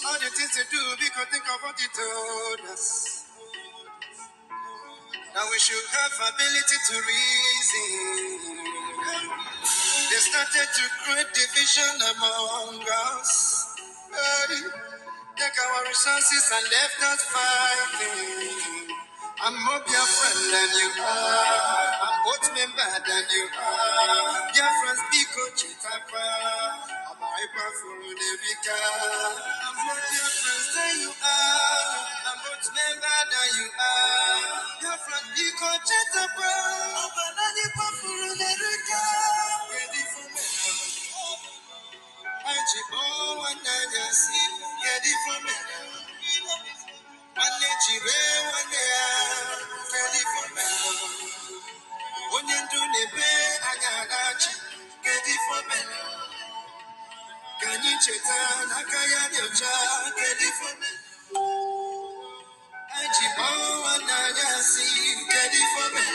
All the things to do, we can think of what it told us. Now we should have ability to reason. They started to create division among us. Hey, take our resources and left us fighting. I'm more Biafran than you are. I'm both member than you are. Biafra'S Biko Chitapa. I'm hyper for the Vika. I'm more Biafran than you are. I'm both member than you are. Biafra'S Biko Chitapa. I'm hyper for the Vika. Ready for me. I chip on one night, ready for me. One chibe one ready for me. When you do the bed, I got ready for me. Can you check on a kaya your child, ready for me? I chip on one ready for me.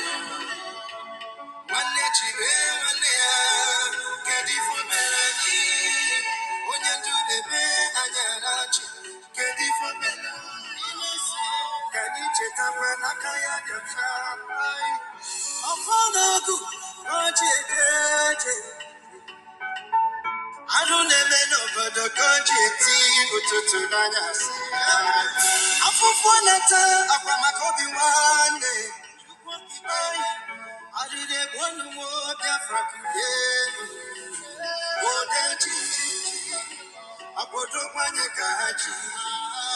One chibe one ready for me. When you do the bed, I got ready for me. Can you check up when I can't try? I'm gonna go, I don't ever know, but the country team to Nanyas. I'm for one at a copy one day. I did it one more, Biafra. Oh, I put up one kaji.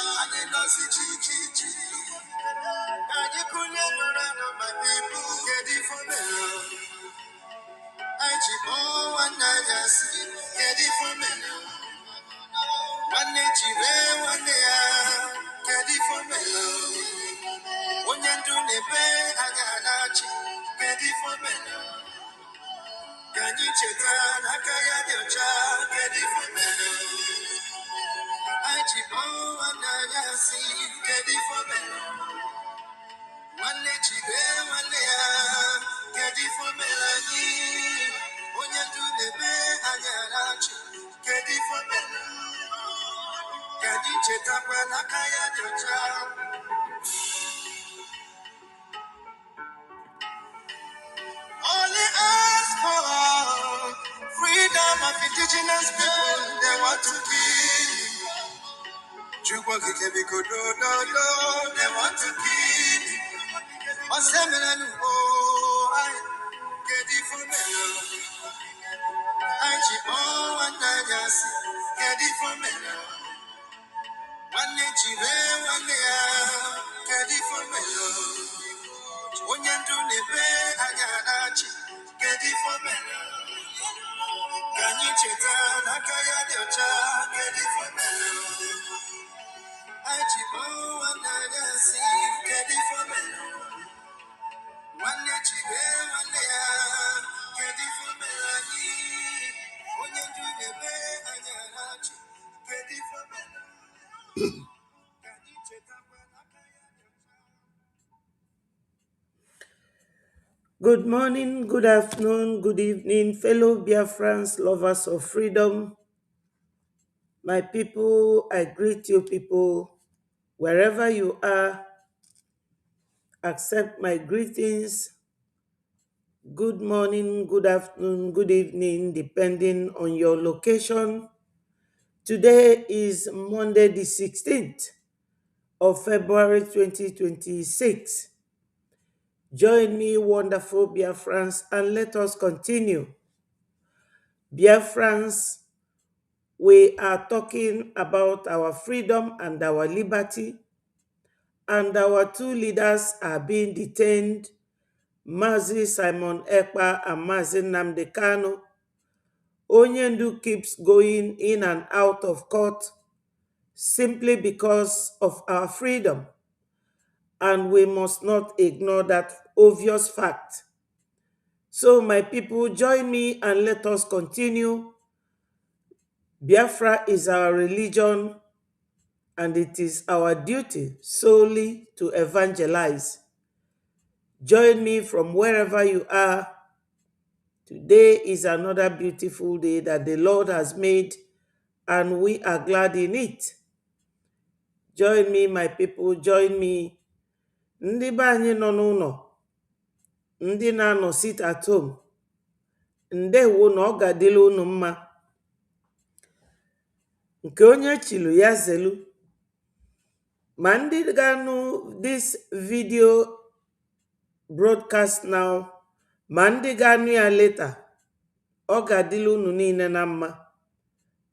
I did not see Chi. And you could never run on my people, get it for me. I chip on one night, get it for me. One day, one day, get it for me. When you do the bed, I got get it for me. Can you check on a kaya your child, get it for me. I chip on one night, get it for me. One day, one day, get it for me. When you do the bed, I got get it for me. Can you check up when I can't your child? Only ask for freedom of indigenous people. They want to kill. Chukwa kike biko do. They want to kill. Osemele nubo. I get it for me. I chip on one night, get it for me. One day, one day, get it for me. When you do the bed, I got get it for me. Can you check out? I can't your child, get it for me. I chip on one night, get it for me. One day, one day, get it for me. When you do the bed, I got get it for me. Can you check out? Good morning, good afternoon, good evening, fellow Biafra'S, lovers of freedom. My people, I greet you people, wherever you are, accept my greetings. Good morning, good afternoon, good evening, depending on your location. Today is Monday, the 16th of February 2026. Join me, wonderful Biafra'S, and let us continue. Biafra'S, we are talking about our freedom and our liberty, and our two leaders are being detained, Mazi Simon Ekpa and Mazi Nnamdi Kanu, Onyendu keeps going in and out of court simply because of our freedom, and we must not ignore that obvious fact. So, my people, join me and let us continue. Biafra is our religion, and it is our duty solely to evangelize. Join me from wherever you are. Today is another beautiful day that the Lord has made, and we are glad in it. Join me, my people, join me. Ndị be anyị nọ n'ụlọ, ndị na-anọ sit at home, ndewo na ọ ga-adịla unu mma. Nke onye chilu ya zelu. Ma ndị ga-anụ this video broadcast now, ma ndị ga-anụ ya later, ọ ga-adịla unu niile na mma.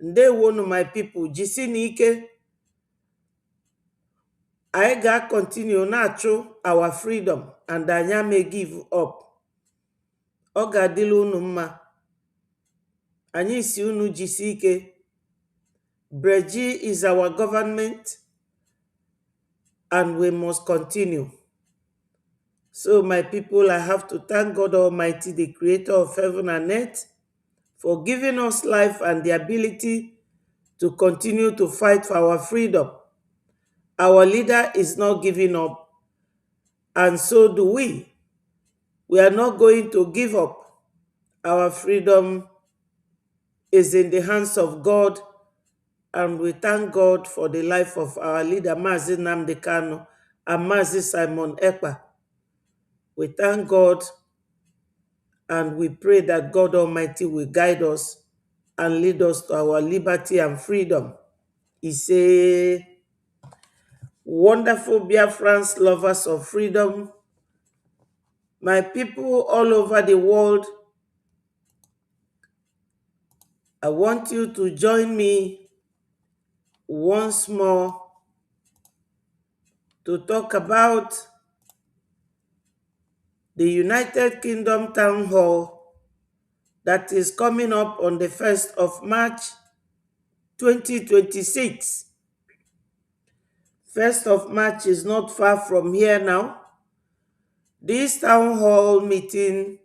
Ndewo nu my people, jisi n'ike. Anyị ga-continue na-achụ our freedom and anyị may give up. Ọ ga-adịla unu mma. Anyị si unu jisi ike. Breji is our government and we must continue. So my people, I have to thank God Almighty, the creator of heaven and earth, for giving us life and the ability to continue to fight for our freedom. Our leader is not giving up, and so do we. We are not going to give up. Our freedom is in the hands of God, and we thank God for the life of our leader, Mazi Nnamdi Kanu, and Mazi Simon Ekpa. We thank God, and we pray that God Almighty will guide us and lead us to our liberty and freedom. It's a wonderful Biafra'S, lovers of freedom. My people all over the world, I want you to join me once more to talk about the United Kingdom Town Hall that is coming up on the 1st of March 2026. 1st of March is not far from here now. This town hall meeting,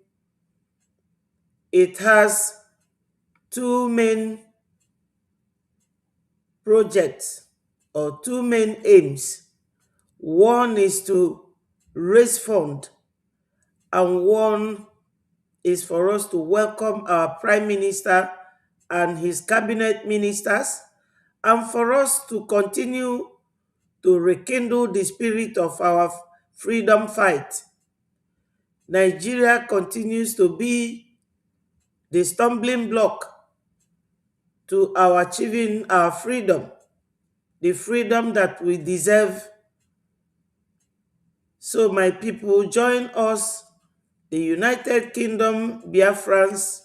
it has two main projects or two main aims. One is to raise fund, and one is for us to welcome our Prime Minister and his cabinet ministers, and for us to continue to rekindle the spirit of our freedom fight. Nigeria continues to be the stumbling block to our achieving our freedom, the freedom that we deserve. So my people, join us, the United Kingdom Biafra'S,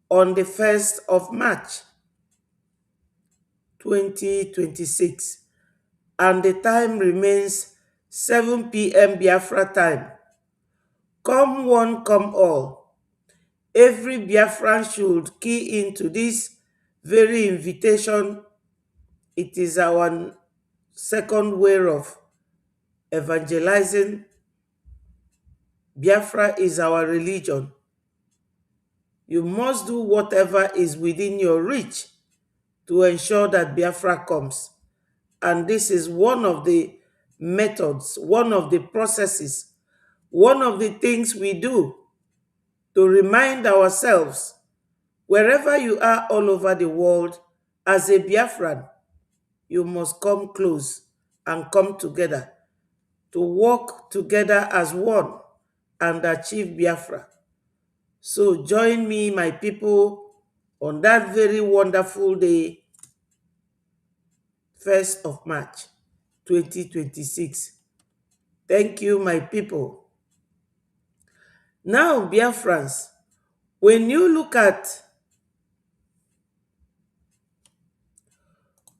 on the 1st of March 2026. And the time remains 7 p.m. Biafra time. Come one, come all. Every Biafran should key into this very invitation. It is our second way of evangelizing. Biafra is our religion. You must do whatever is within your reach to ensure that Biafra comes. And this is one of the methods, one of the processes, one of the things we do to remind ourselves, wherever you are all over the world, as a Biafran, you must come close and come together to work together as one and achieve Biafra. So join me, my people, on that very wonderful day, 1st of March 2026. Thank you, my people. Now, Biafrans, when you look at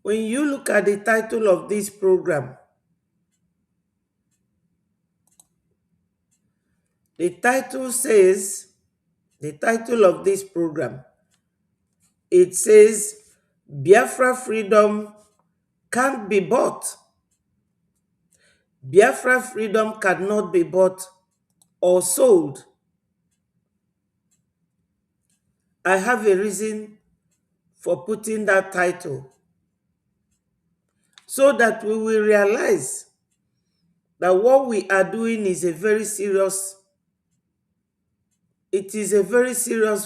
the title of this program, the title of this program it says Biafra freedom can't be bought. Biafra freedom cannot be bought or sold. I have a reason for putting that title, so that we will realize that what we are doing is a very serious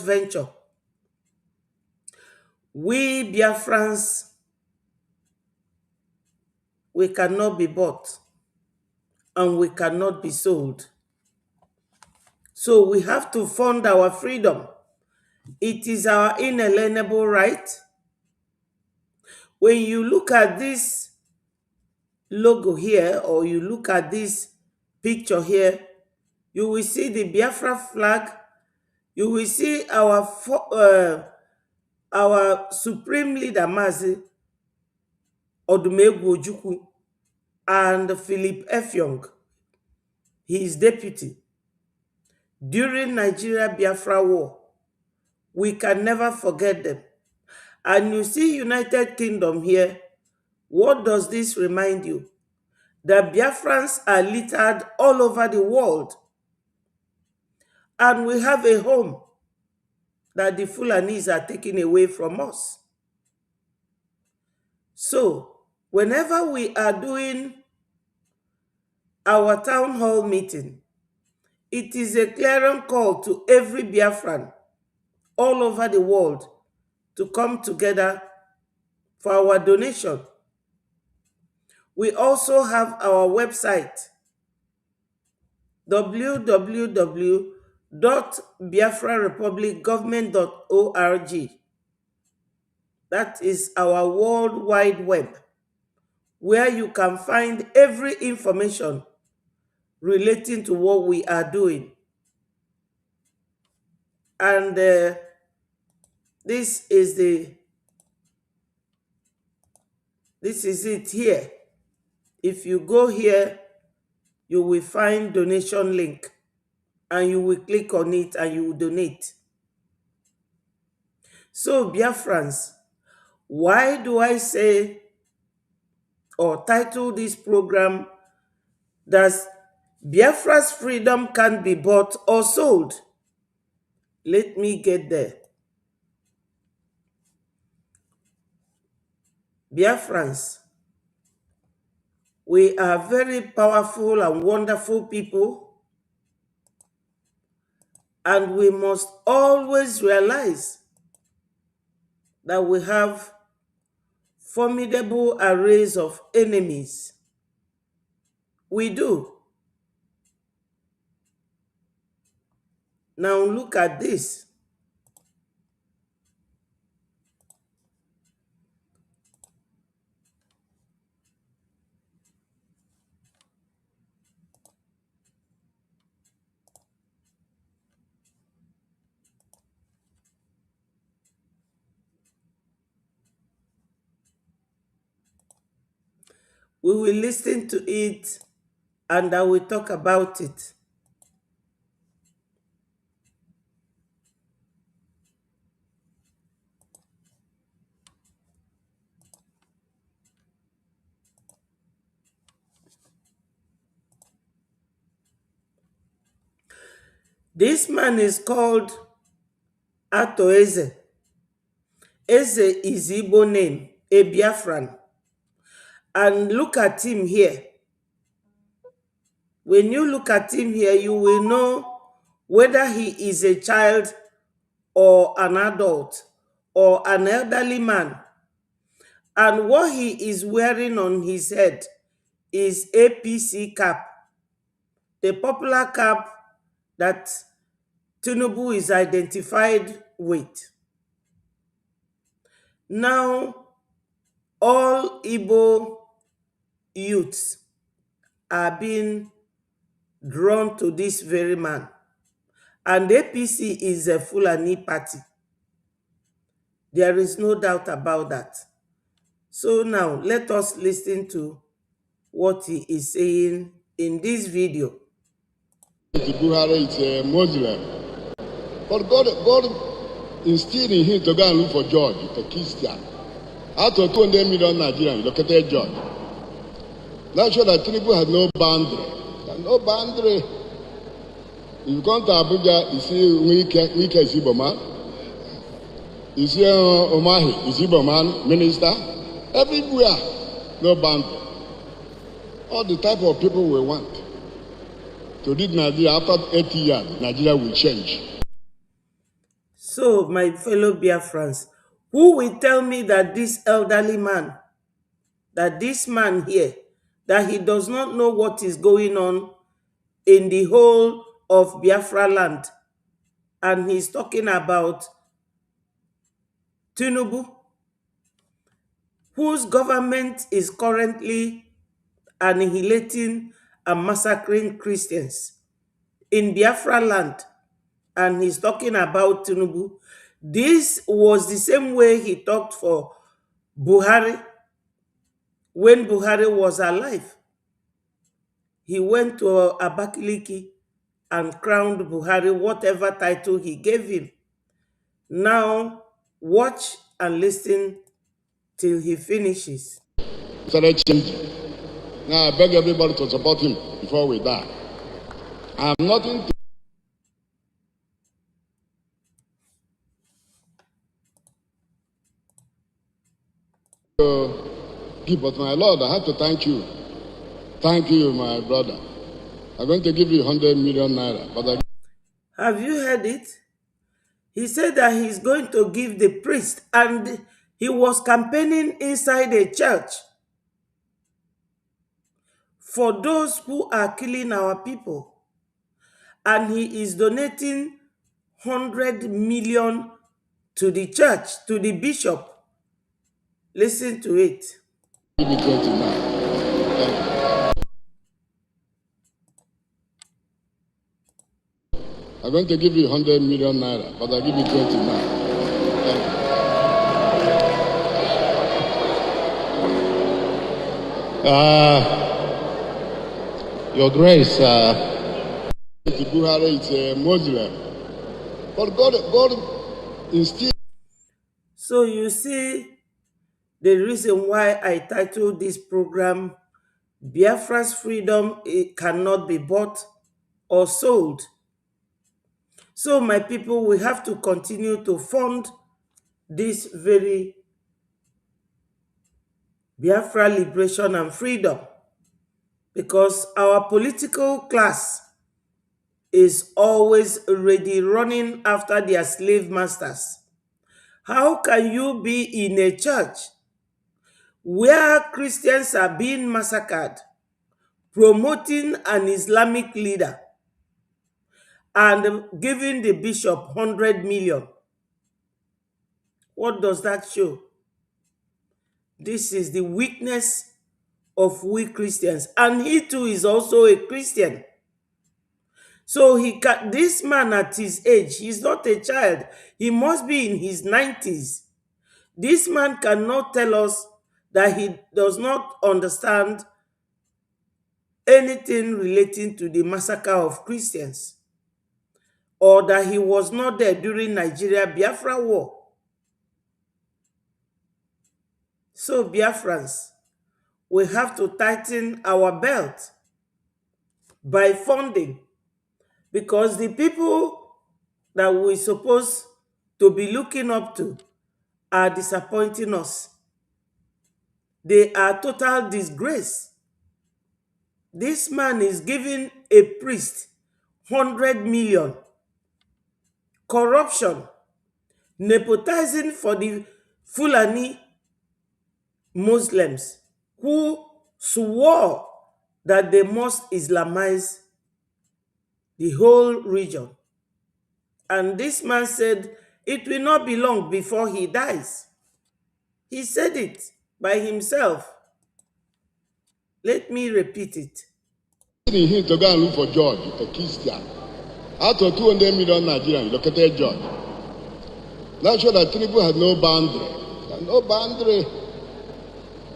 venture. We Biafrans, we cannot be bought and we cannot be sold. So we have to fund our freedom. It is our inalienable right. When you look at this logo here, or you look at this picture here, you will see the Biafra flag. You will see our supreme leader, Mazi Odumegwu Ojukwu, and Philip Effiong, his deputy, during Nigeria Biafra War. We can never forget them. And you see United Kingdom here. What does this remind you? The Biafrans are littered all over the world. And we have a home that the Fulanis are taking away from us. So, whenever we are doing our town hall meeting, it is a clarion call to every Biafran all over the world to come together for our donation. We also have our website, www.biafrarepublicgovernment.org. That is our World Wide Web, where you can find every information relating to what we are doing. And this is it here. If you go here, you will find donation link, and you will click on it and you will donate. So Biafrans, why do I say or title this program that Biafra's freedom can't be bought or sold? Let me get there. Biafrans, we are very powerful and wonderful people, and we must always realize that we have formidable arrays of enemies. We do. Now look at this. We will listen to it and I will talk about it. This man is called Ato Eze. Eze is Igbo name, a Biafran. And look at him here. When you look at him here, you will know whether he is a child or an adult or an elderly man. And what he is wearing on his head is APC cap, the popular cap that Tinubu is identified with. Now, all Igbo youths are being drawn to this very man. And APC is a Fulani party. There is no doubt about that. So now, let us listen to what he is saying in this video. Buhari is a Muslim. But God instilled in him to go and look for George, a Christian. Out of 200 million Nigerians, located George. That showed that Tinubu had no boundary. No boundary. If you come to Abuja, you see Wike is Igbo man. You see Omahi is Igbo man, minister. Everywhere, no boundary. All the type of people we want. To lead Nigeria after 80 years, Nigeria will change. So, my fellow Biafrans, who will tell me that this elderly man, that this man here, that he does not know what is going on in the whole of Biafra land, and he's talking about Tinubu, whose government is currently annihilating and massacring Christians in Biafra land, and he's talking about Tinubu. This was the same way he talked for Buhari when Buhari was alive. He went to Abakaliki and crowned Buhari, whatever title he gave him. Now, watch and listen till he finishes. Started changing. Now I beg everybody to support him before we die. I have nothing to give, but my Lord, I have to thank you. Thank you, my brother. I'm going to give you 100 million naira. But Have you heard it? He said that he's going to give the priest, and he was campaigning inside a church for those who are killing our people. And he is donating 100 million to the church, to the bishop. Listen to it. give it 20 now. I'm going to give you 100 million naira, but I'll give you 20 now. Your Grace, Buhari is a Muslim. But God instilled. So you see the reason why I titled this program Biafra's Freedom, it cannot be bought or sold. So my people, we have to continue to fund this very Biafra liberation and freedom, because our political class is always already running after their slave masters. How can you be in a church where Christians are being massacred, promoting an Islamic leader, and giving the bishop 100 million? What does that show? This is the weakness of we Christians. And he too is also a Christian. So this man at his age, he's not a child. He must be in his 90s. This man cannot tell us that he does not understand anything relating to the massacre of Christians, or that he was not there during Nigeria Biafra war. So Biafrans, we have to tighten our belt by funding, because the people that we're supposed to be looking up to are disappointing us. They are total disgrace. This man is giving a priest 100 million. Corruption, nepotizing for the Fulani Muslims who swore that they must Islamize the whole region. And this man said it will not be long before he dies. He said it by himself. Let me repeat it. In him to go and look for George, a Christian. Out of 200 million Nigerians, located George. That showed that Tinubu had no boundary. No boundary.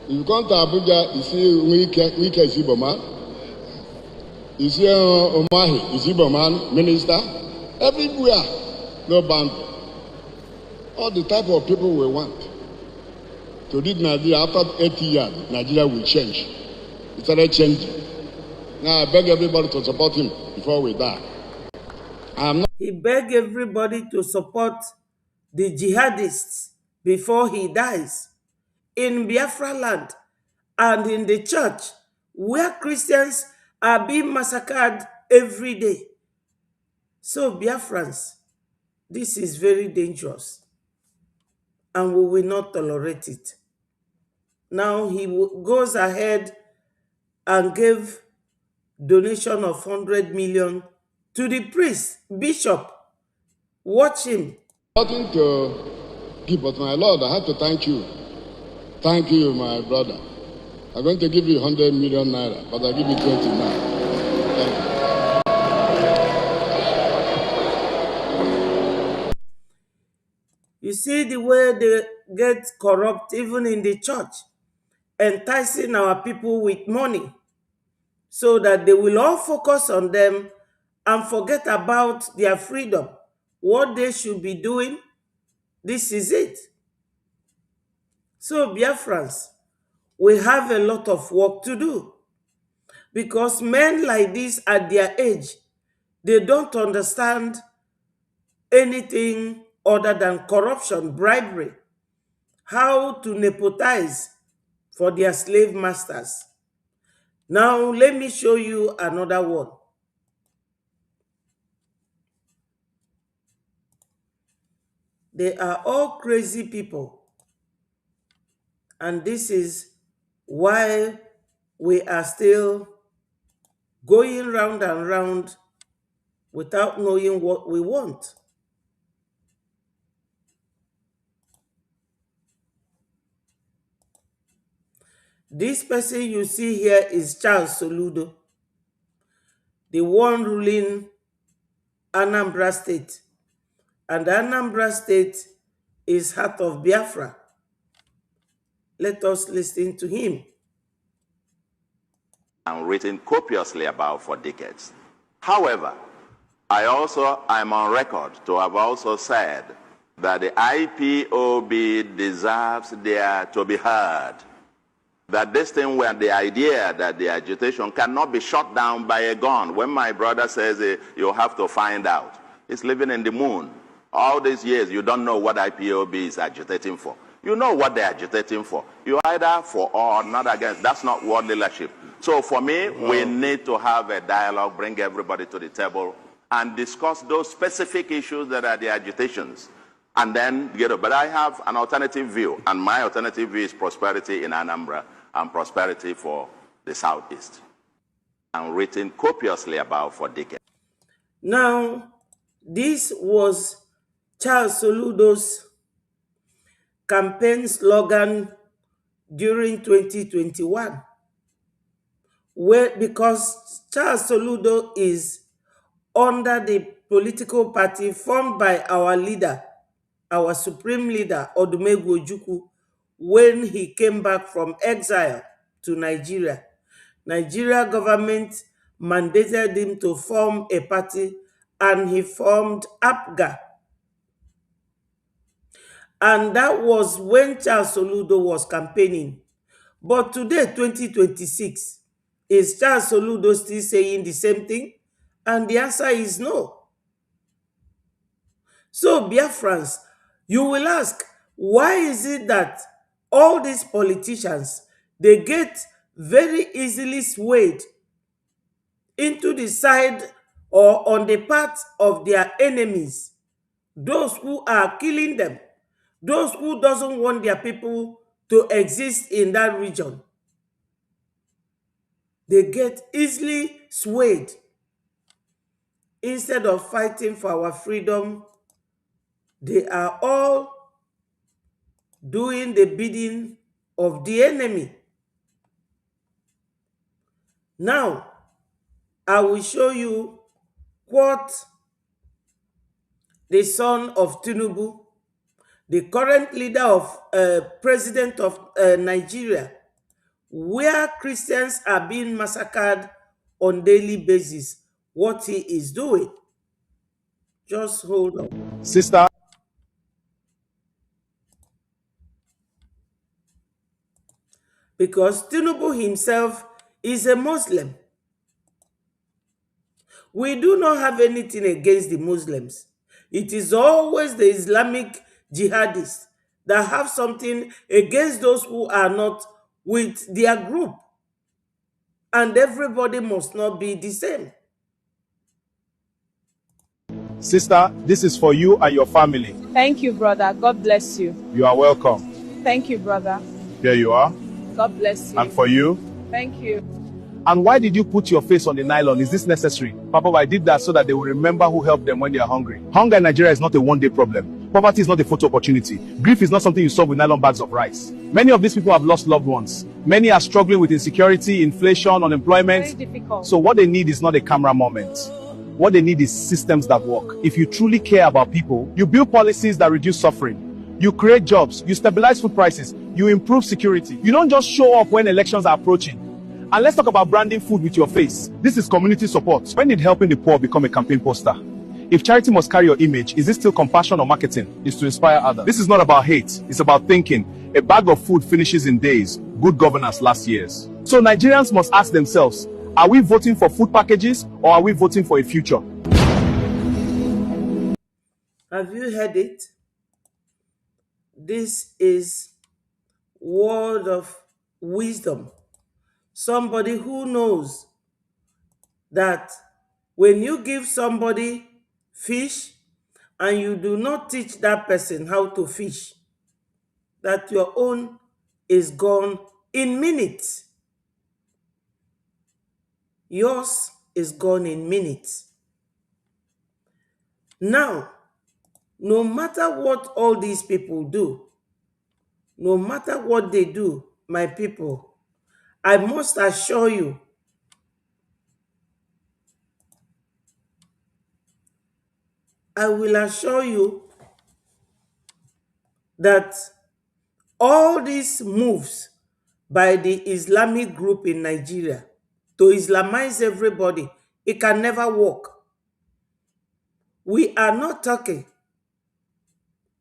If you come to Abuja, you see Wike is Igbo man. You see Omahi is Igbo man, minister. Everywhere, no boundary. support the type of people we want to lead Nigeria. After 80 years, Nigeria will change. It started changing. Now I beg everybody to support him before we die. He begged everybody to support the jihadists before he dies in Biafra land and in the church where Christians are being massacred every day. So, Biafrans, this is very dangerous and we will not tolerate it. Now he goes ahead and gave donation of 100 million to the priest, bishop. Watch him. Nothing to give, but my Lord, I have to thank you. Thank you, my brother. I'm going to give you 100 million naira, but I'll give you 20 now. Thank you. You see the way they get corrupt even in the church, enticing our people with money so that they will all focus on them and forget about their freedom, what they should be doing. This is it. So, Biafrans, we have a lot of work to do because men like this at their age, they don't understand anything other than corruption, bribery, how to nepotize for their slave masters. Now, let me show you another one. They are all crazy people. And this is why we are still going round and round without knowing what we want. This person you see here is Charles Soludo, the one ruling Anambra State. And Anambra State is heart of Biafra. Let us listen to him. And written copiously about for decades. However, I'm on record to have also said that the IPOB deserves there to be heard. That this thing where the idea that the agitation cannot be shut down by a gun. When my brother says you have to find out, he's living in the moon. All these years, you don't know what IPOB is agitating for. You know what they're agitating for. You're either for or not against. That's not world leadership. So for me, we need to have a dialogue, bring everybody to the table, and discuss those specific issues that are the agitations. And then get it. But I have an alternative view, and my alternative view is prosperity in Anambra and prosperity for the Southeast. And written copiously about for decades. Now, this was Charles Soludo's campaign slogan during 2021, because Charles Soludo is under the political party formed by our leader, our supreme leader, Odumegwu Ojukwu, when he came back from exile to Nigeria. Nigeria government mandated him to form a party, and he formed APGA. And that was when Charles Soludo was campaigning. But today, 2026, is Charles Soludo still saying the same thing? And the answer is no. So, Biafrans, you will ask, why is it that all these politicians, they get very easily swayed into the side or on the part of their enemies, those who are killing them, those who doesn't want their people to exist in that region? They get easily swayed. Instead of fighting for our freedom, they are all doing the bidding of the enemy. Now, I will show you what the son of Tinubu, the current leader of president of Nigeria, where Christians are being massacred on daily basis, what he is doing. Just hold on. Sister, because Tinubu himself is a Muslim. We do not have anything against the Muslims. It is always the Islamic jihadists that have something against those who are not with their group. And everybody must not be the same. Sister, this is for you and your family. Thank you, brother. God bless you. You are welcome. Thank you, brother. Here you are. God bless you. And for you. Thank you. And why did you put your face on the nylon? Is this necessary? Papa, I did that so that they will remember who helped them when they are hungry. Hunger in Nigeria is not a one-day problem. Poverty is not a photo opportunity. Grief is not something you solve with nylon bags of rice. Many of these people have lost loved ones. Many are struggling with insecurity, inflation, unemployment. Very difficult. So what they need is not a camera moment. What they need is systems that work. If you truly care about people, you build policies that reduce suffering. You create jobs. You stabilize food prices. You improve security. You don't just show up when elections are approaching. And let's talk about branding food with your face. This is community support. When did helping the poor become a campaign poster? If charity must carry your image, is this still compassion or marketing? It's to inspire others. This is not about hate. It's about thinking. A bag of food finishes in days. Good governance lasts years. So Nigerians must ask themselves, are we voting for food packages or are we voting for a future? Have you heard it? This is word of wisdom. Somebody who knows that when you give somebody fish and you do not teach that person how to fish, that your own is gone in minutes. Yours is gone in minutes. Now, no matter what all these people do, no matter what they do, my people, I must assure you, I will assure you that all these moves by the Islamic group in Nigeria to Islamize everybody, it can never work. We are not Turkey.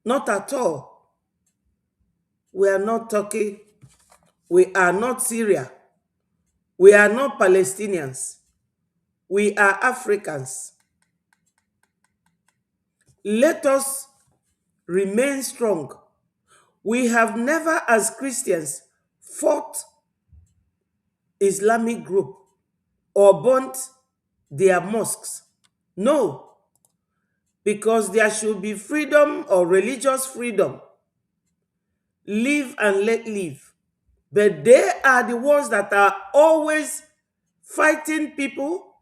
Not at all. We are not Turkey. We are not Syria. We are not Palestinians. We are Africans. Let us remain strong. We have never, as Christians, fought Islamic group or burnt their mosques. No, because there should be freedom or religious freedom. Live and let live. But they are the ones that are always fighting people,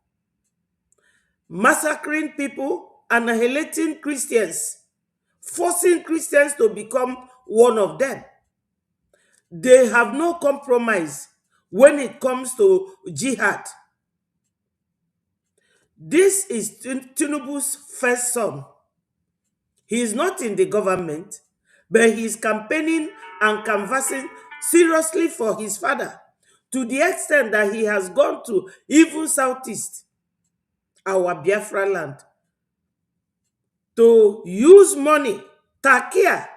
massacring people, annihilating Christians, forcing Christians to become one of them. They have no compromise when it comes to jihad. This is Tinubu's first son. He is not in the government, but he is campaigning and canvassing seriously for his father, to the extent that he has gone to even Southeast, our Biafra land, to use money, takia,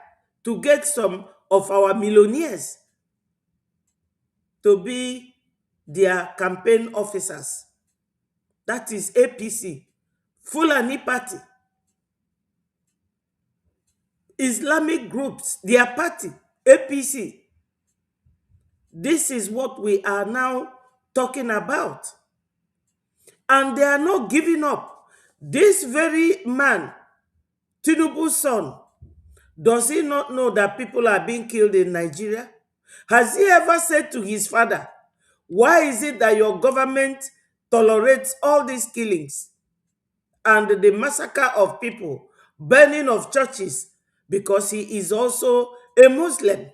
to get some of our millionaires to be their campaign officers. That is APC, Fulani Party. Islamic groups, their party, APC. This is what we are now talking about. And they are not giving up. This very man, Tinubu's son, does he not know that people are being killed in Nigeria? Has he ever said to his father, why is it that your government tolerates all these killings and the massacre of people, burning of churches, because he is also a Muslim?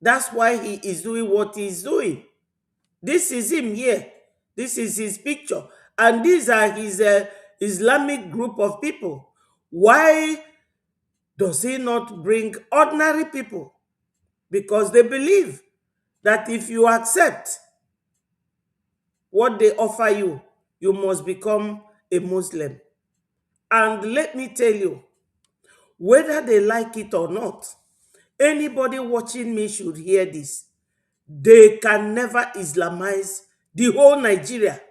That's why he is doing what he is doing. This is him here. This is his picture. And these are his Islamic group of people. Why does he not bring ordinary people? Because they believe that if you accept what they offer you, you must become a Muslim. And let me tell you, whether they like it or not, Anybody watching me should hear this. They can never Islamize the whole Nigeria.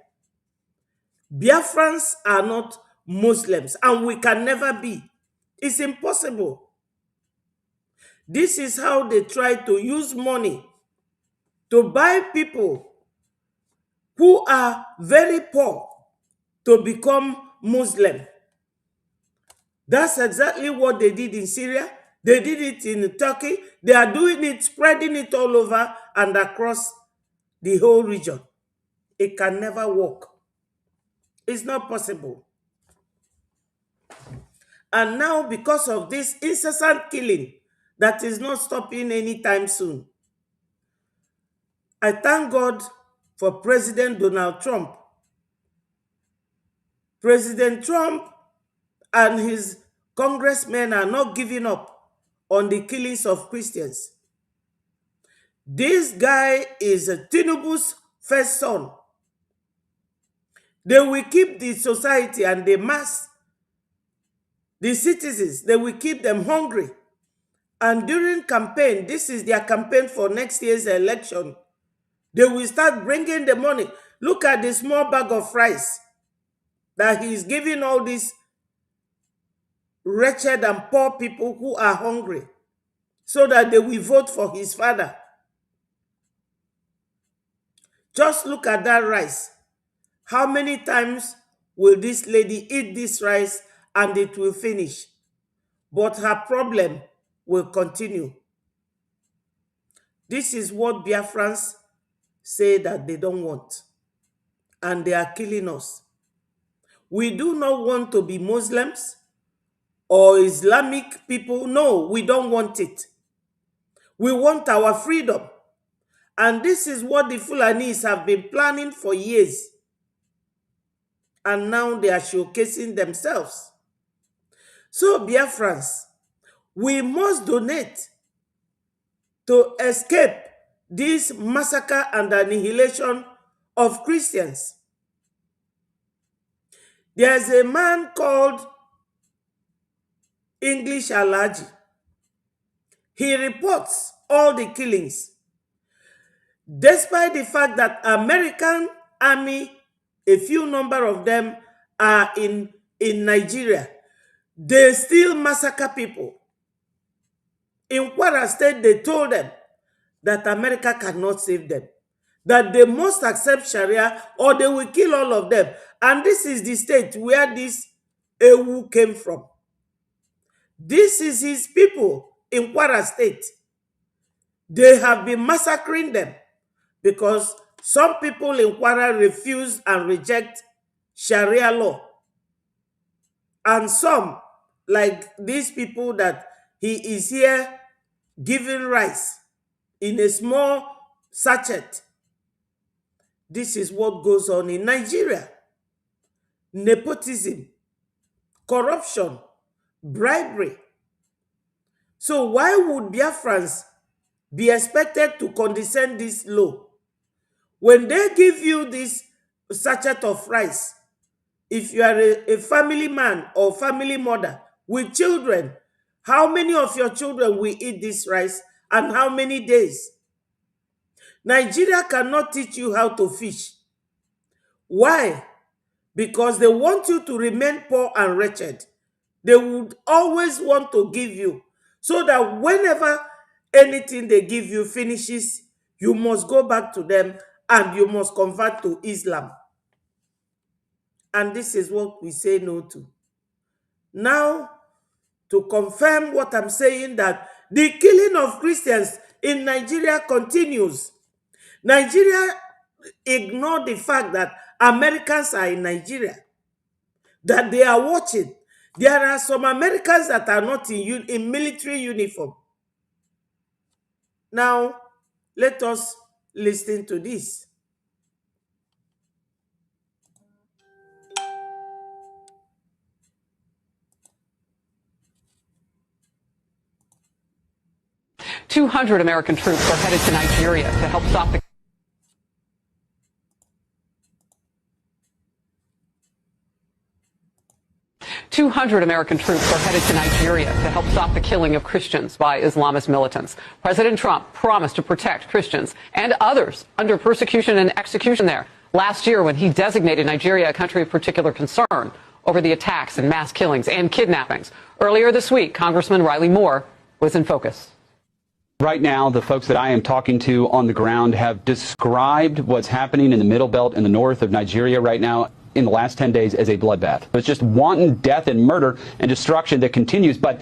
Biafrans are not Muslims, and we can never be. It's impossible. This is how they try to use money to buy people who are very poor to become Muslim. That's exactly what they did in Syria. They did it in Turkey. They are doing it, spreading it all over and across the whole region. It can never work. It's not possible. And now, because of this incessant killing that is not stopping anytime soon, I thank God for President Donald Trump. President Trump and his congressmen are not giving up on the killings of Christians. This guy is Tinubu's first son. They will keep the society and the mass, the citizens, they will keep them hungry. And during campaign, this is their campaign for next year's election, they will start bringing the money. Look at the small bag of rice that he is giving all these wretched and poor people who are hungry so that they will vote for his father. Just look at that rice. How many times will this lady eat this rice and it will finish? But her problem will continue. This is what Biafra'S say that they don't want. And they are killing us. We do not want to be Muslims or Islamic people. No, we don't want it. We want our freedom. And this is what the Fulanis have been planning for years. And now they are showcasing themselves. So, Biafra'S, we must donate to escape this massacre and annihilation of Christians. There's a man called English Alaji. He reports all the killings. Despite the fact that American army, a few number of them are in Nigeria, they still massacre people. In Kwara State, they told them that America cannot save them, that they must accept Sharia or they will kill all of them. And this is the state where this Ewu came from. This is his people in Kwara State. They have been massacring them because some people in Kwara refuse and reject Sharia law. And some, like these people that he is here giving rice in a small sachet. This is what goes on in Nigeria. Nepotism, corruption, bribery. So why would Biafra'S be expected to condescend this low? When they give you this sachet of rice, if you are a family man or family mother with children, how many of your children will eat this rice and how many days? Nigeria cannot teach you how to fish. Why? Because they want you to remain poor and wretched. They would always want to give you so that whenever anything they give you finishes, you must go back to them and you must convert to Islam. And this is what we say no to. Now, to confirm what I'm saying, that the killing of Christians in Nigeria continues. Nigeria ignore the fact that Americans are in Nigeria, that they are watching. There are some Americans that are not in military uniform. Now, let us listen to this. "200 American troops are headed to Nigeria to help stop the 200 American troops are headed to Nigeria to help stop the killing of Christians by Islamist militants. President Trump promised to protect Christians and others under persecution and execution there last year when he designated Nigeria a country of particular concern over the attacks and mass killings and kidnappings. Earlier this week, Congressman Riley Moore was in focus. Right now, the folks that I am talking to on the ground have described what's happening in the Middle Belt in the north of Nigeria right now in the last 10 days as a bloodbath. It's just wanton death and murder and destruction that continues. But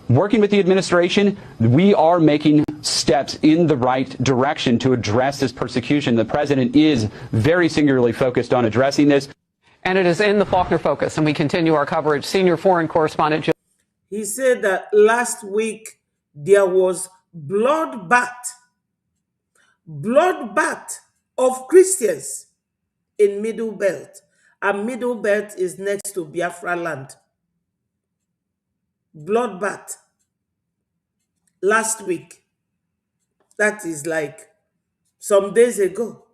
working with the administration, we are making steps in the right direction to address this persecution. The president is very singularly focused on addressing this. And it is in the Faulkner Focus, and we continue our coverage. Senior foreign correspondent He said that last week there was bloodbath of Christians in Middle Belt. And Middle Belt is next to Biafra land. Bloodbath last week. That is like some days ago.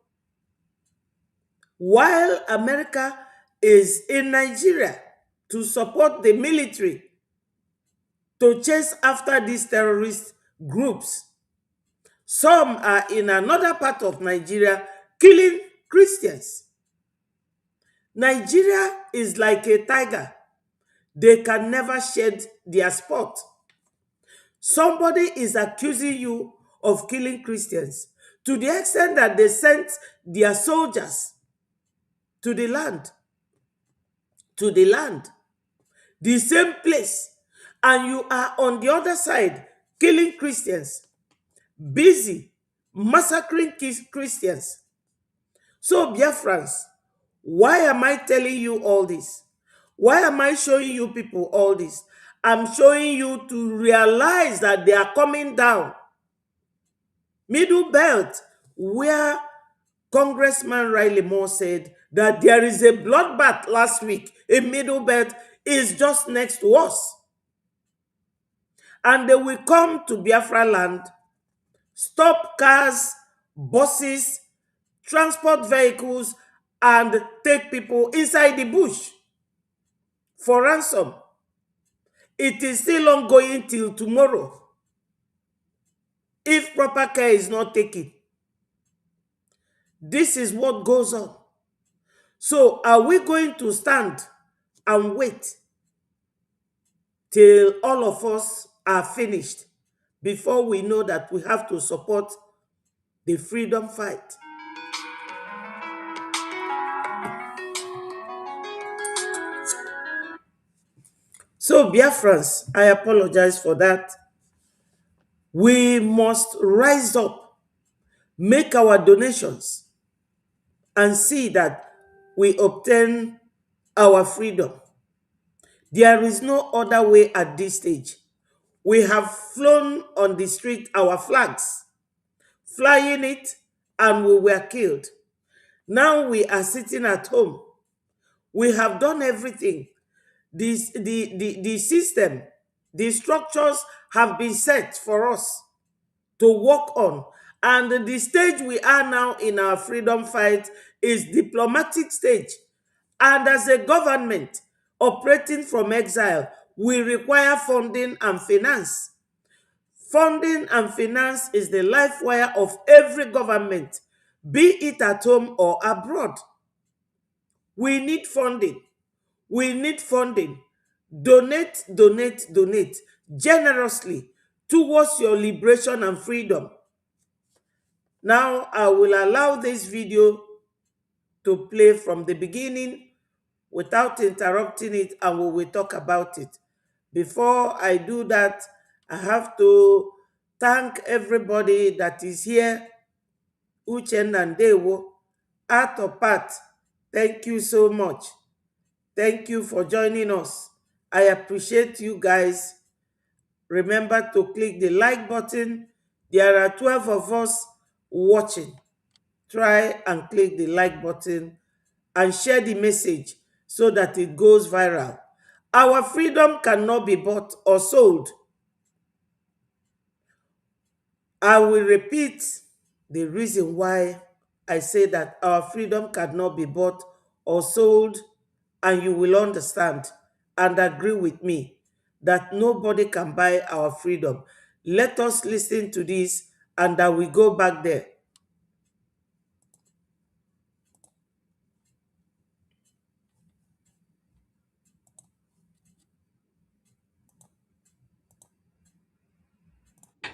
While America is in Nigeria to support the military to chase after these terrorist groups, some are in another part of Nigeria killing Christians. Nigeria is like a tiger. They can never shed their spot. Somebody is accusing you of killing Christians to the extent that they sent their soldiers to the land, the same place, and you are on the other side killing Christians, busy massacring Christians. So, Biafra'S, why am I telling you all this? Why am I showing you people all this? I'm showing you to realize that they are coming down. Middle Belt, where Congressman Riley Moore said that there is a bloodbath last week in Middle Belt, is just next to us. And they will come to Biafra land, stop cars, buses, transport vehicles, and take people inside the bush for ransom. It is still ongoing till tomorrow if proper care is not taken. This is what goes on. So are we going to stand and wait till all of us are finished before we know that we have to support the freedom fight? So, Biafra'S, I apologize for that. We must rise up, make our donations, and see that we obtain our freedom. There is no other way at this stage. We have flown on the street our flags, flying it, and we were killed. Now we are sitting at home. We have done everything. The system, the structures have been set for us to work on. And the stage we are now in our freedom fight is diplomatic stage. And as a government operating from exile, we require funding and finance. Funding and finance is the life wire of every government, be it at home or abroad. We need funding. We need funding. Donate, donate, donate generously towards your liberation and freedom. Now, I will allow this video to play from the beginning without interrupting it, and we will talk about it. Before I do that, I have to thank everybody that is here. Uchen and Dewo, Art of Part, thank you so much. Thank you for joining us. I appreciate you guys. Remember to click the like button. There are 12 of us watching. Try and click the like button and share the message so that it goes viral. Our freedom cannot be bought or sold. I will repeat the reason why I say that our freedom cannot be bought or sold, and you will understand and agree with me that nobody can buy our freedom. Let us listen to this and that we go back there.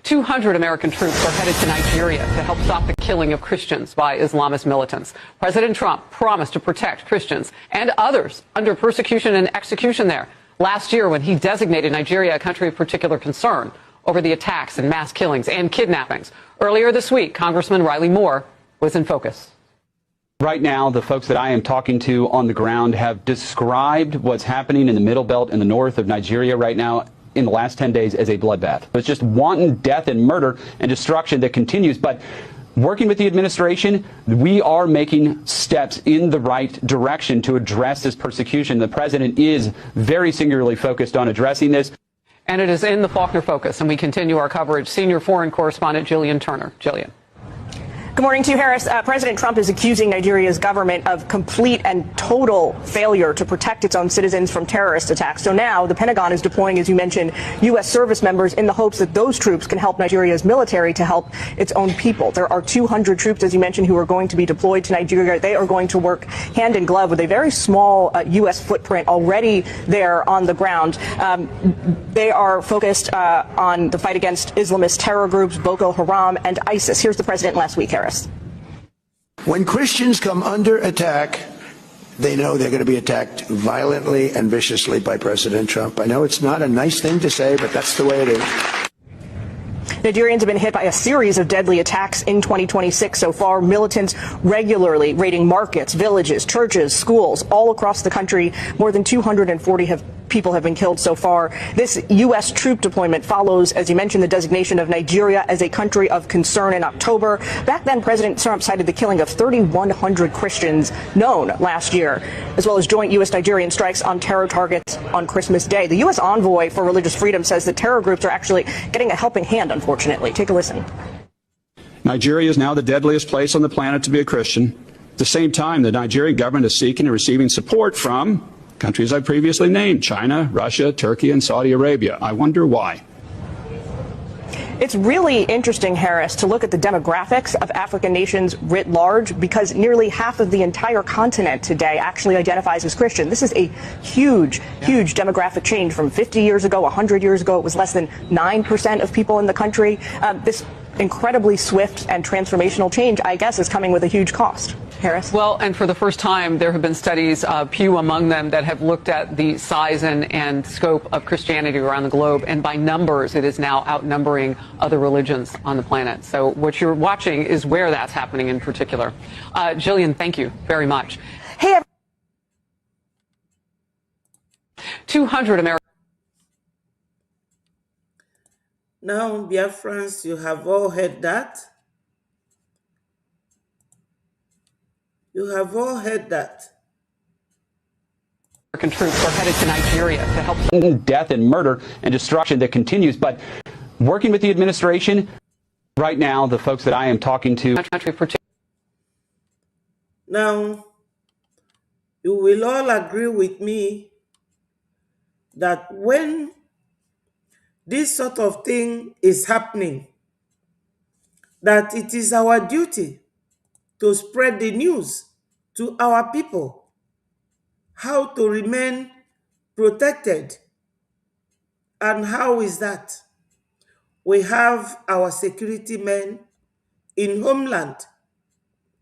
200 American troops are headed to Nigeria to help stop the killing of Christians by Islamist militants. President Trump promised to protect Christians and others under persecution and execution there last year when he designated Nigeria a country of particular concern over the attacks and mass killings and kidnappings. Earlier this week, Congressman Riley Moore was in focus. Right now, the folks that I am talking to on the ground have described what's happening in the Middle Belt in the north of Nigeria right now in the last 10 days as a bloodbath. It's just wanton death and murder and destruction that continues. But working with the administration, we are making steps in the right direction to address this persecution. The president is very singularly focused on addressing this. And it is in the Faulkner Focus, and we continue our coverage. Senior foreign correspondent Jillian Turner. Jillian. Good morning to you, Harris. President Trump is accusing Nigeria's government of complete and total failure to protect its own citizens from terrorist attacks. So now the Pentagon is deploying, as you mentioned, U.S. service members in the hopes that those troops can help Nigeria's military to help its own people. There are 200 troops, as you mentioned, who are going to be deployed to Nigeria. They are going to work hand in glove with a very small U.S. footprint already there on the ground. They are focused on the fight against Islamist terror groups, Boko Haram and ISIS. Here's the president last week, Harris. When Christians come under attack, they know they're going to be attacked violently and viciously by President Trump. I know it's not a nice thing to say, but that's the way it is. Nigerians have been hit by a series of deadly attacks in 2026 so far. Militants regularly raiding markets, villages, churches, schools all across the country. More than 240 people have been killed so far. This U.S. troop deployment follows, as you mentioned, the designation of Nigeria as a country of concern in October. Back then, President Trump cited the killing of 3,100 Christians known last year, as well as joint U.S.-Nigerian strikes on terror targets on Christmas Day. The U.S. envoy for religious freedom says that terror groups are actually getting a helping hand, unfortunately. Take a listen. Nigeria is now the deadliest place on the planet to be a Christian. At the same time, the Nigerian government is seeking and receiving support from countries I previously named: China, Russia, Turkey, and Saudi Arabia. I wonder why. It's really interesting, Harris, to look at the demographics of African nations writ large, because nearly half of the entire continent today actually identifies as Christian. This is a huge demographic change from 50 years ago. 100 years ago, it was less than 9% of people in the country. This incredibly swift and transformational change, I guess, is coming with a huge cost. Harris? Well, and for the first time, there have been studies, Pew among them, that have looked at the size and scope of Christianity around the globe. And by numbers, it is now outnumbering other religions on the planet. So what you're watching is where that's happening in particular. Jillian, thank you very much. Hey, 200 Americans. Now, Biafra'S, you have all heard that. You have all heard that. American troops are headed to Nigeria to help. Death and murder and destruction that continues. But working with the administration, right now, the folks that I am talking to. Now, you will all agree with me that when this sort of thing is happening, that it is our duty to spread the news to our people, how to remain protected. And how is that? We have our security men in homeland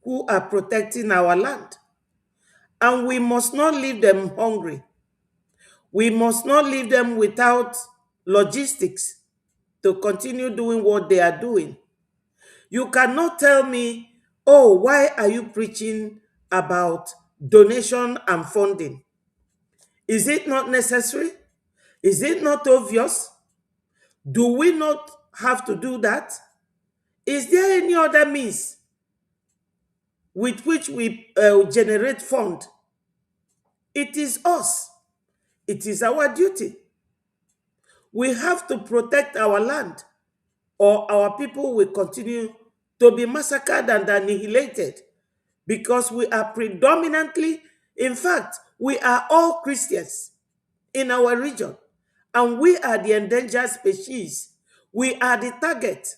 who are protecting our land. And we must not leave them hungry. We must not leave them without logistics to continue doing what they are doing. You cannot tell me, oh, why are you preaching about donation and funding? Is it not necessary? Is it not obvious? Do we not have to do that? Is there any other means with which we generate fund? It is us. It is our duty. We have to protect our land, or our people will continue to be massacred and annihilated, because we are predominantly, in fact, we are all Christians. in our region. And we are the endangered species. We are the target.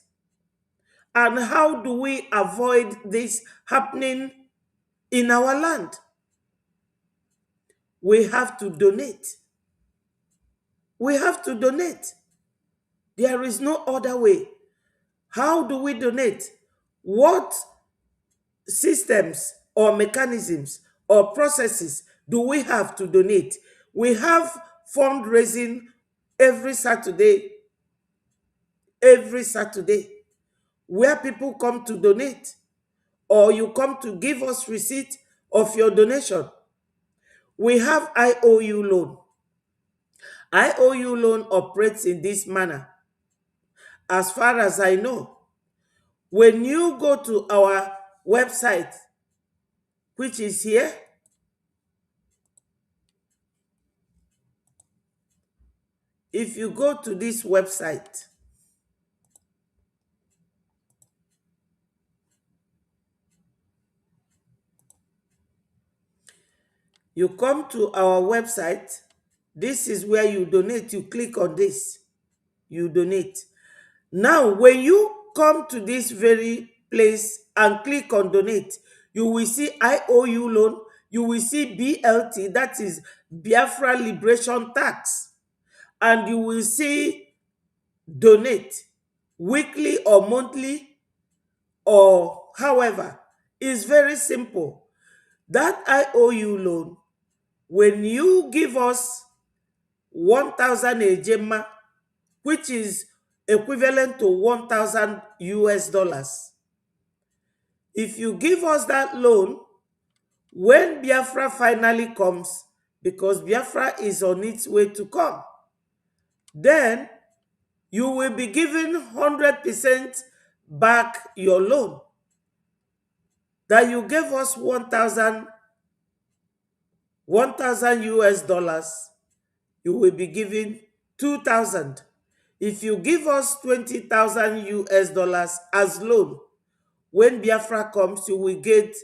And how do we avoid this happening in our land? We have to donate. We have to donate. There is no other way. How do we donate? What systems or mechanisms or processes do we have to donate? We have fundraising every Saturday, where people come to donate, or you come to give us receipt of your donation. We have IOU loan. IOU loan operates in this manner. As far as I know, when you go to our website, which is here, if you go to this website, you come to our website, this is where you donate. You click on this, you donate. Now, when you come to this very place and click on donate, you will see IOU loan, you will see BLT, that is Biafra Liberation Tax, and you will see donate weekly or monthly, or however. It's very simple. That IOU loan, when you give us 1,000 ejema, which is equivalent to 1,000 US dollars. If you give us that loan, when Biafra finally comes, because Biafra is on its way to come, then you will be given 100% back your loan. That you gave us 1,000 US dollars, you will be given 2,000. If you give us 20,000 US dollars as loan, when Biafra comes, you will get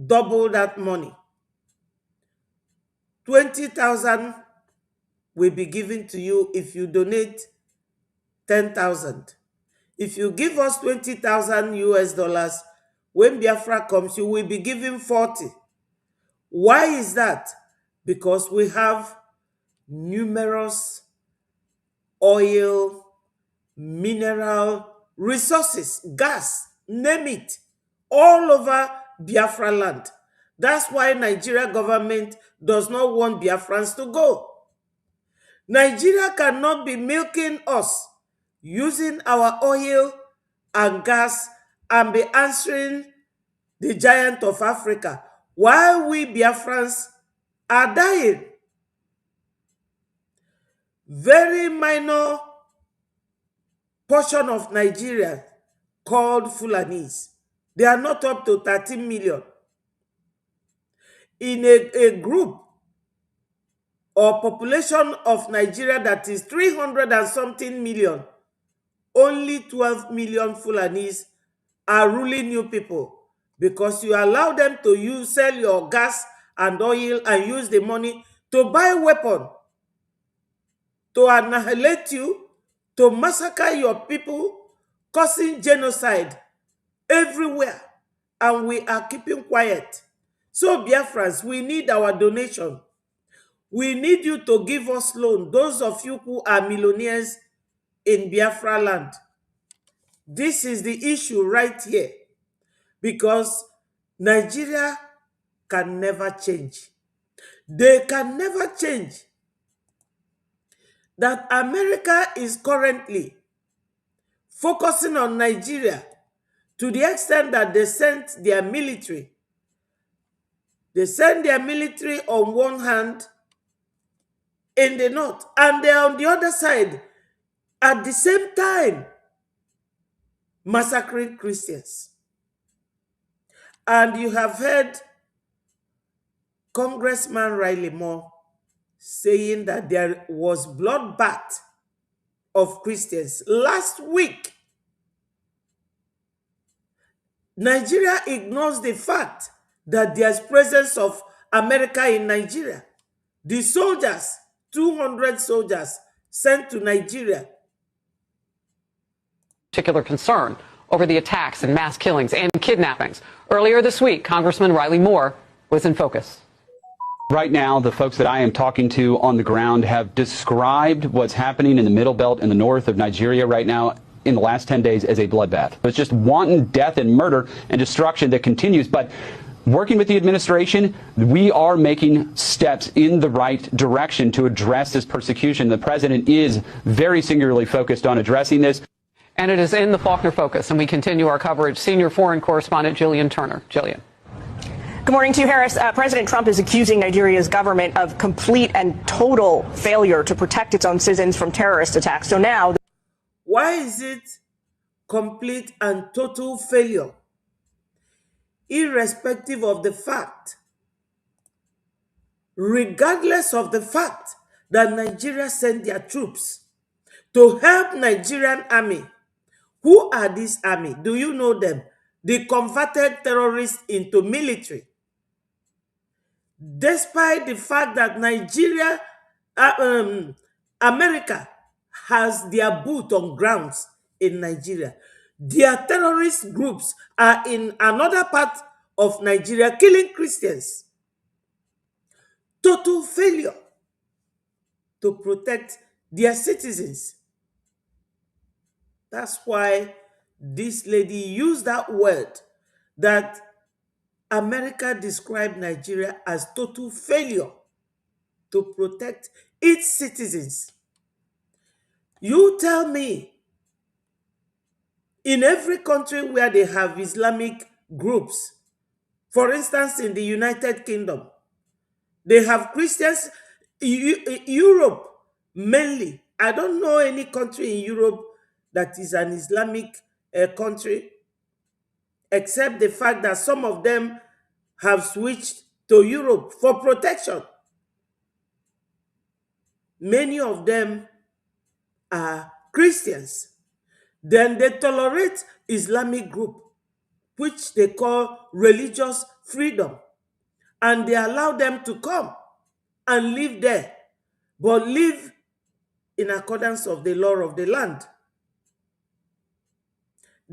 double that money. 20,000 will be given to you if you donate 10,000. If you give us 20,000 US dollars, when Biafra comes, you will be given 40. Why is that? Because we have numerous oil, mineral resources, gas, name it, all over Biafra land. That's why Nigeria government does not want Biafrans to go. Nigeria cannot be milking us, using our oil and gas, and be answering the giant of Africa while we Biafrans are dying. Very minor portion of Nigeria called Fulanis. They are not up to 13 million. In a group or population of Nigeria that is 300 and something million, only 12 million Fulanis are ruling you people, because you allow them to sell your gas and oil and use the money to buy weapon, to annihilate you, to massacre your people, causing genocide everywhere, and we are keeping quiet. So Biafrans, we need our donation. We need you to give us loan, those of you who are millionaires in Biafra land. This is the issue right here, because Nigeria can never change. They can never change that America is currently focusing on Nigeria to the extent that they sent their military. They send their military on one hand in the north, and they're on the other side at the same time massacring Christians. And you have heard Congressman Riley Moore saying that there was bloodbath of Christians last week. Nigeria ignores the fact that there's presence of America in Nigeria. The soldiers, 200 soldiers sent to Nigeria. Particular concern over the attacks and mass killings and kidnappings. Earlier this week, Congressman Riley Moore was in focus. Right now, the folks that I am talking to on the ground have described what's happening in the Middle Belt in the north of Nigeria right now in the last 10 days as a bloodbath. It's just wanton death and murder and destruction that continues. But working with the administration, we are making steps in the right direction to address this persecution. The president is very singularly focused on addressing this. And it is in the Faulkner Focus, and we continue our coverage. Senior foreign correspondent Jillian Turner. Jillian. Good morning to you, Harris. President Trump is accusing Nigeria's government of complete and total failure to protect its own citizens from terrorist attacks. So now... Why is it complete and total failure? Irrespective of the fact, regardless of the fact that Nigeria sent their troops to help Nigerian army. Who are this army? Do you know them? They converted terrorists into military. Despite the fact that America has their boot on grounds in Nigeria, their terrorist groups are in another part of Nigeria killing Christians. Total failure to protect their citizens. That's why this lady used that word that America described Nigeria as total failure to protect its citizens. You tell me, in every country where they have Islamic groups, for instance, in the United Kingdom, they have Christians, Europe mainly. I don't know any country in Europe that is an Islamic country, except the fact that some of them have switched to Europe for protection. Many of them are Christians. Then they tolerate Islamic group, which they call religious freedom. And they allow them to come and live there, but live in accordance of the law of the land.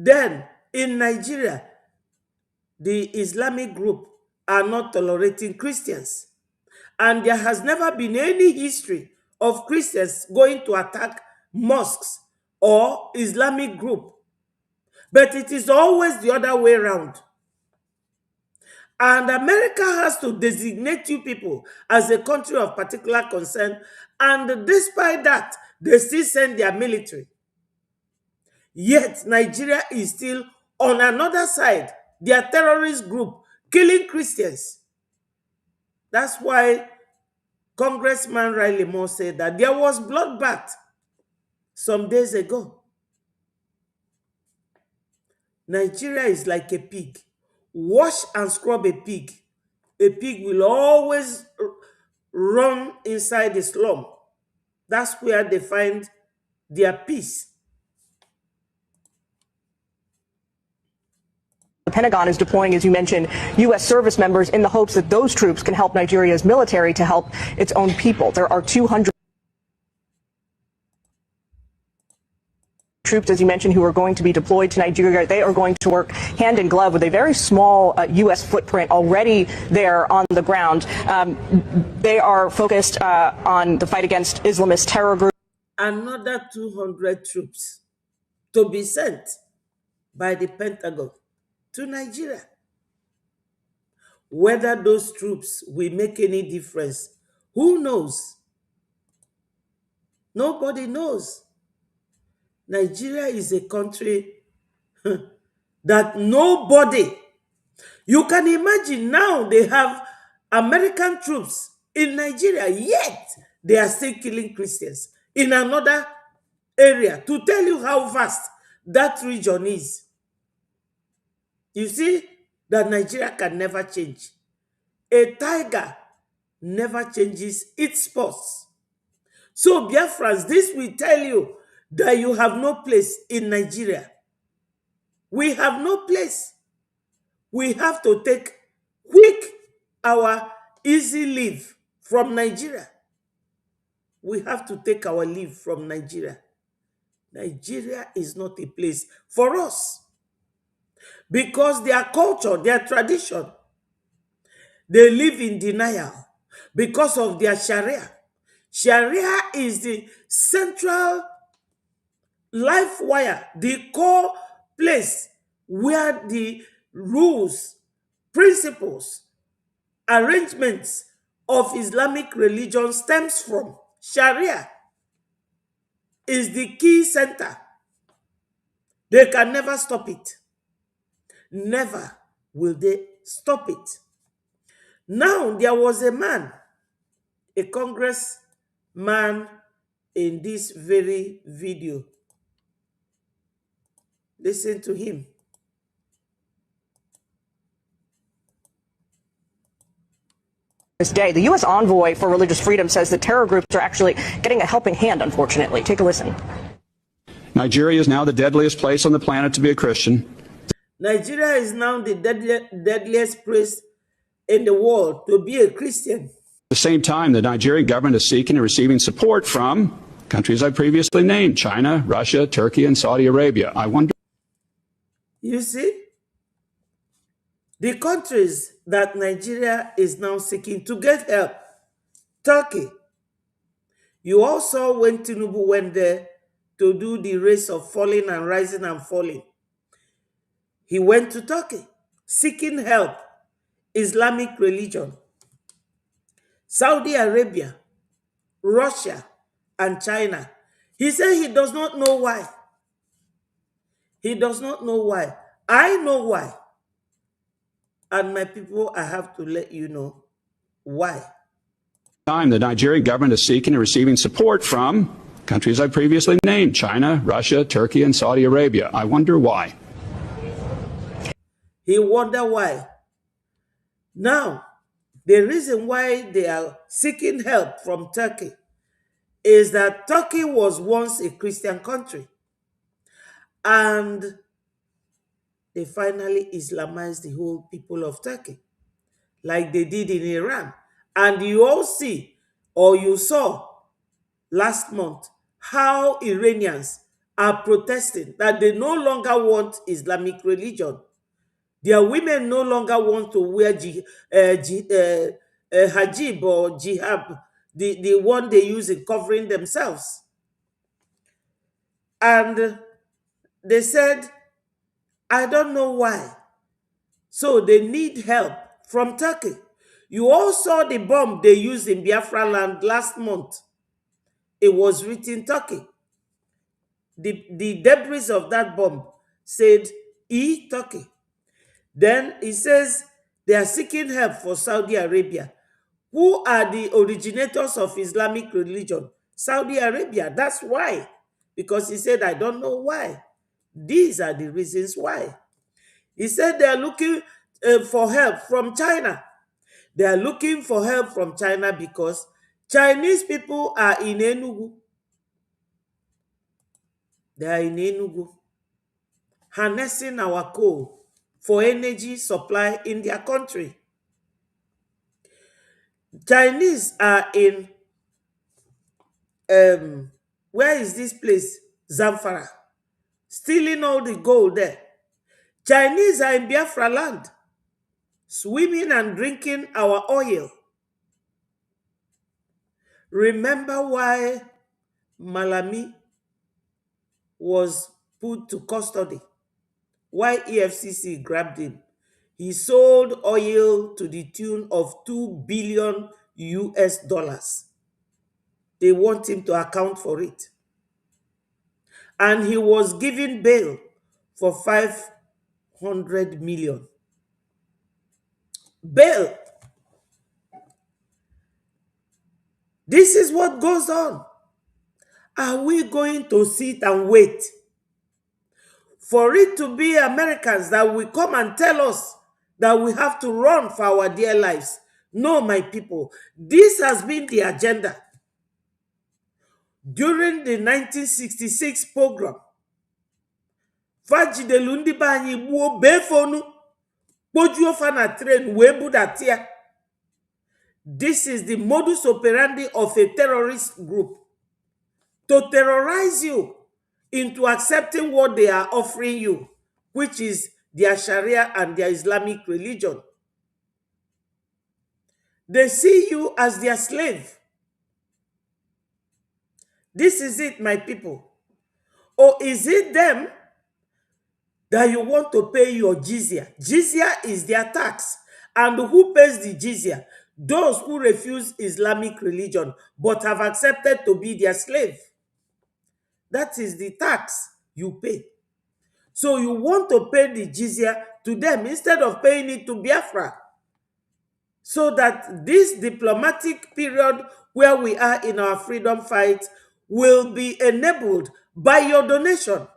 Then in Nigeria, the Islamic group are not tolerating Christians. And there has never been any history of Christians going to attack mosques or Islamic group. But it is always the other way around. And America has to designate you people as a country of particular concern. And despite that, they still send their military. Yet Nigeria is still on another side, their terrorist group, killing Christians. That's why Congressman Riley Moore said that there was bloodbath some days ago. Nigeria is like a pig. Wash and scrub a pig. A pig will always run inside the slum. That's where they find their peace. The Pentagon is deploying, as you mentioned, U.S. service members in the hopes that those troops can help Nigeria's military to help its own people. There are 200 troops, as you mentioned, who are going to be deployed to Nigeria. They are going to work hand in glove with a very small U.S. footprint already there on the ground. They are focused on the fight against Islamist terror groups. Another 200 troops to be sent by the Pentagon to Nigeria. Whether those troops will make any difference, who knows? Nobody knows. Nigeria is a country that nobody, you can imagine now they have American troops in Nigeria, yet they are still killing Christians in another area, to tell you how vast that region is. You see that Nigeria can never change. A tiger never changes its spots. So Biafra'S, this will tell you that you have no place in Nigeria. We have no place. We have to take quick our easy leave from Nigeria. We have to take our leave from Nigeria. Nigeria is not a place for us because their culture, their tradition, they live in denial because of their Sharia. Sharia is the central life wire, the core place where the rules, principles, arrangements of Islamic religion stems from. Sharia is the key center. They can never stop it. Never will they stop it. Now, there was a man, a congressman in this very video. Listen to him. This day, the U.S. envoy for religious freedom says that terror groups are actually getting a helping hand, unfortunately. Take a listen. Nigeria is now the deadliest place on the planet to be a Christian. Nigeria is now the deadliest place in the world to be a Christian. At the same time, the Nigerian government is seeking and receiving support from countries I previously named, China, Russia, Turkey, and Saudi Arabia. I wonder. You see, the countries that Nigeria is now seeking to get help, Turkey. You also when Tinubu went there to do the race of falling and rising and falling. He went to Turkey, seeking help, Islamic religion. Saudi Arabia, Russia, and China. He said he does not know why. He does not know why. I know why. And my people, I have to let you know why. Time, the Nigerian government is seeking and receiving support from countries I previously named, China, Russia, Turkey, and Saudi Arabia. I wonder why. He wonder why. Now, the reason why they are seeking help from Turkey is that Turkey was once a Christian country and they finally Islamized the whole people of Turkey like they did in Iran. And you all see, or you saw last month, how Iranians are protesting that they no longer want Islamic religion. Their women no longer want to wear hijab or jihab, the one they use in covering themselves. And they said, I don't know why. So they need help from Turkey. You all saw the bomb they used in Biafra land last month. It was written Turkey. The debris of that bomb said Turkey. Then it says they are seeking help for Saudi Arabia. Who are the originators of Islamic religion? Saudi Arabia. That's why. Because he said, I don't know why. These are the reasons why. He said they are looking for help from China. They are looking for help from China because Chinese people are in Enugu. They are in Enugu, harnessing our coal for energy supply in their country. Chinese are in, where is this place? Zamfara. Stealing all the gold there. Chinese are in Biafra land, swimming and drinking our oil. Remember why Malami was put to custody? Why EFCC grabbed him? He sold oil to the tune of $2 billion US dollars. They want him to account for it. And he was given bail for 500 million. Bail. This is what goes on. Are we going to sit and wait for it to be Americans that will come and tell us that we have to run for our dear lives? No, my people, this has been the agenda. During the 1966 program, Fajidelu ndị be anyị gbuo befonu kpojuo fa na tren wee budatia. This is the modus operandi of a terrorist group, to terrorize you into accepting what they are offering you, which is their Sharia and their Islamic religion. They see you as their slave. This is it, my people. Or is it them that you want to pay your jizya? Jizya is their tax. And who pays the jizya? Those who refuse Islamic religion but have accepted to be their slave. That is the tax you pay. So you want to pay the jizya to them instead of paying it to Biafra. So that this diplomatic period where we are in our freedom fight will be enabled by your donation.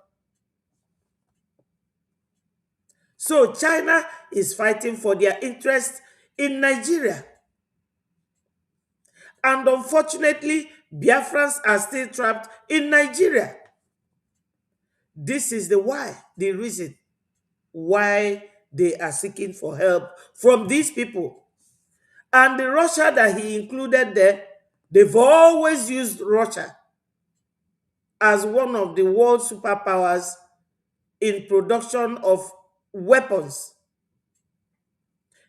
So China is fighting for their interest in Nigeria. And unfortunately, Biafrans are still trapped in Nigeria. This is the reason why they are seeking for help from these people. And the Russia that he included there, they've always used Russia as one of the world superpowers in production of weapons.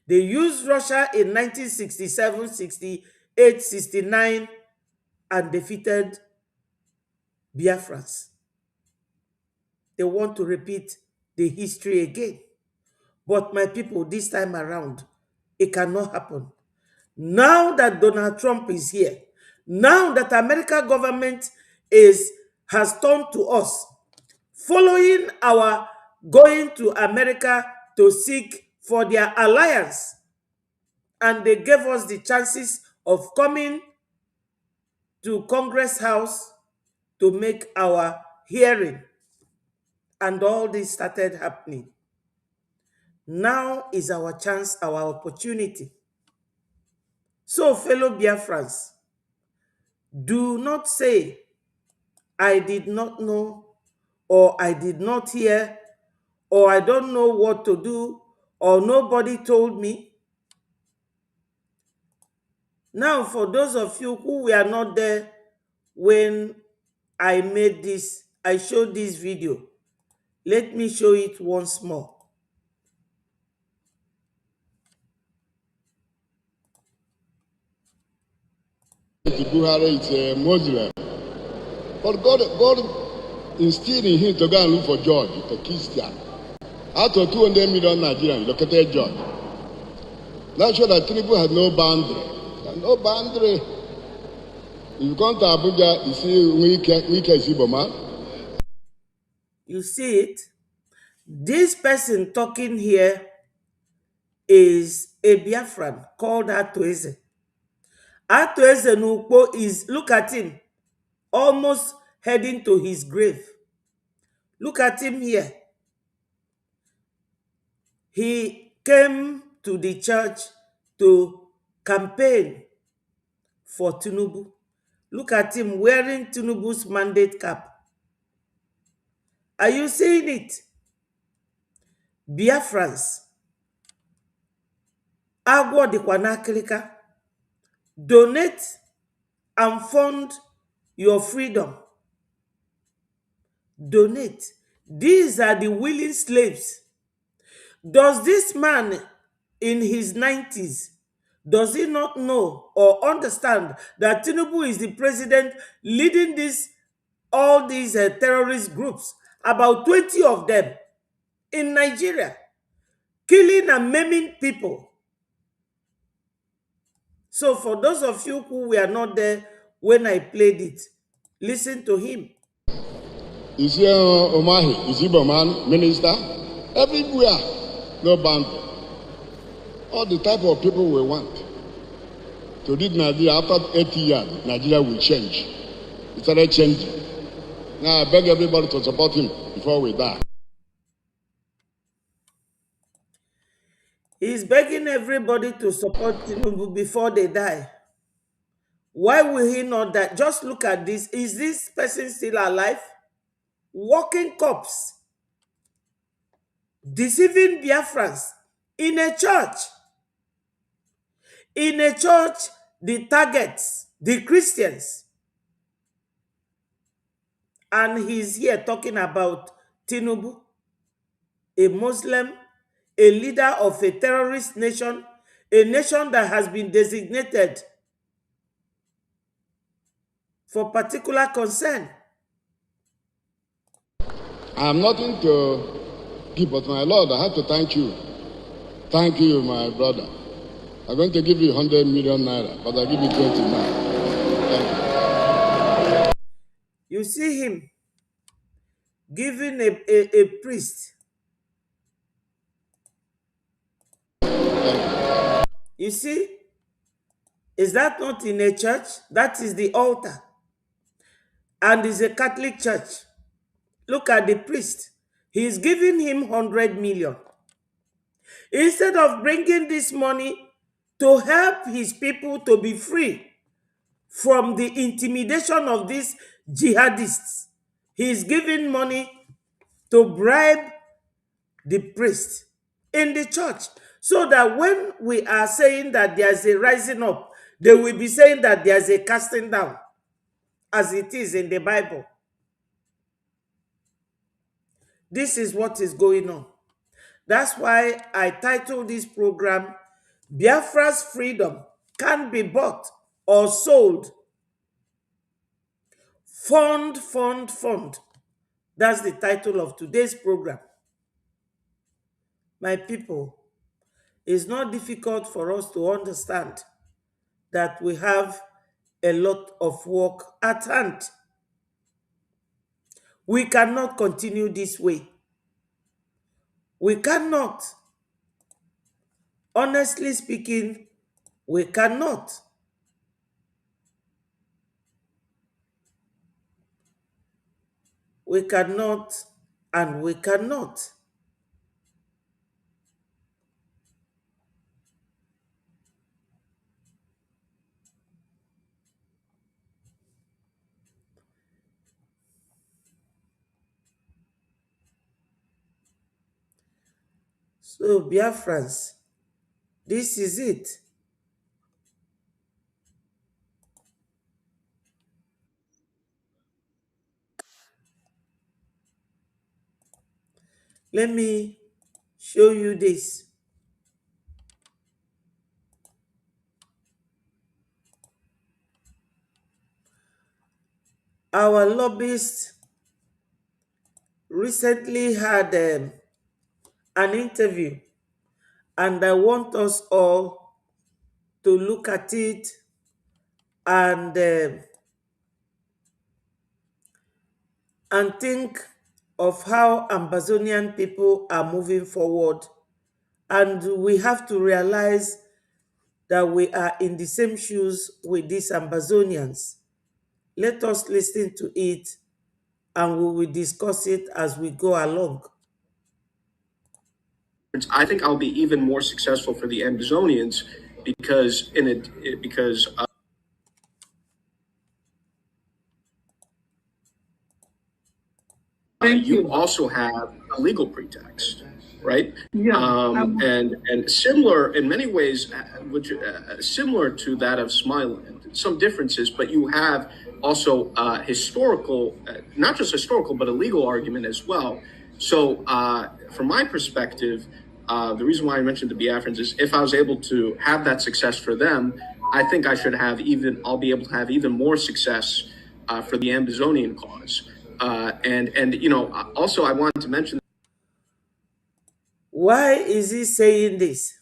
They used Russia in 1967, 68, 69 and defeated Biafra'S. They want to repeat the history again. But my people, this time around, it cannot happen. Now that Donald Trump is here, now that American government has turned to us, following our going to America to seek for their alliance, and they gave us the chances of coming to Congress House to make our hearing, and all this started happening. Now is our chance, our opportunity. So, fellow Biafrans, do not say, I did not know, or I did not hear, or I don't know what to do, or nobody told me. Now, for those of you who were not there when I showed this video, let me show it once more. Buhari is a Muslim. But God instilled in him to go and look for George, a Christian. Out of 200 million Nigerians, look at that George. Not sure that Tinubu has no boundary. No boundary. If you come to Abuja, you see we can see Boma. You see it? This person talking here is a Biafran called Atueze. Atueze Nukpo is, look at him, almost heading to his grave. Look at him here. He came to the church to campaign for Tinubu. Look at him wearing Tinubu's mandate cap. Are you seeing it? Biafrans, agwọ dịkwa n'akịrịka. Donate and fund your freedom. Donate. These are the willing slaves. Does this man in his 90s, does he not know or understand that Tinubu is the president leading all these terrorist groups, about 20 of them in Nigeria, killing and maiming people? So for those of you who were not there when I played it, listen to him. Is here Omahi, is Iboman, minister? Everywhere, no boundary. All the type of people we want. To lead Nigeria after 80 years, Nigeria will change. It started changing. Now I beg everybody to support him before we die. He's begging everybody to support Tinubu before they die. Why will he not die? Just look at this. Is this person still alive? Walking corpse. Deceiving Biafrans in a church. In a church, the targets, the Christians. And he's here talking about Tinubu, a Muslim, a leader of a terrorist nation, a nation that has been designated for particular concern. I have nothing to give, but my Lord, I have to thank you. Thank you, my brother. I'm going to give you 100 million naira, but I'll give you 20 now. Thank you. You see him giving a priest. You see, is that not in a church? That is the altar. And it's a Catholic church. Look at the priest. He's giving him 100 million. Instead of bringing this money to help his people to be free from the intimidation of these jihadists, he's giving money to bribe the priest in the church, so that when we are saying that there's a rising up, they will be saying that there's a casting down, as it is in the Bible. This is what is going on. That's why I titled this program, Biafra's Freedom Can't Be Bought or Sold. Fund, fund, fund. That's the title of today's program. My people, it's not difficult for us to understand that we have a lot of work at hand. We cannot continue this way. We cannot. Honestly speaking, we cannot. We cannot, and we cannot. So, Biafra'S, this is it. Let me show you this. Our lobbyists recently had an interview, and I want us all to look at it and think of how Ambazonian people are moving forward. And we have to realize that we are in the same shoes with these Ambazonians. Let us listen to it, and we will discuss it as we go along. I think I'll be even more successful for the Amazonians because you also have a legal pretext, right? And similar in many ways, which similar to that of Somaliland. Some differences, but you have also historical, not just historical, but a legal argument as well. So, from my perspective, the reason why I mentioned the Biafra'S is if I was able to have that success for them, I think I should have I'll be able to have even more success for the Amazonian cause. And you know, also I wanted to mention. Why is he saying this?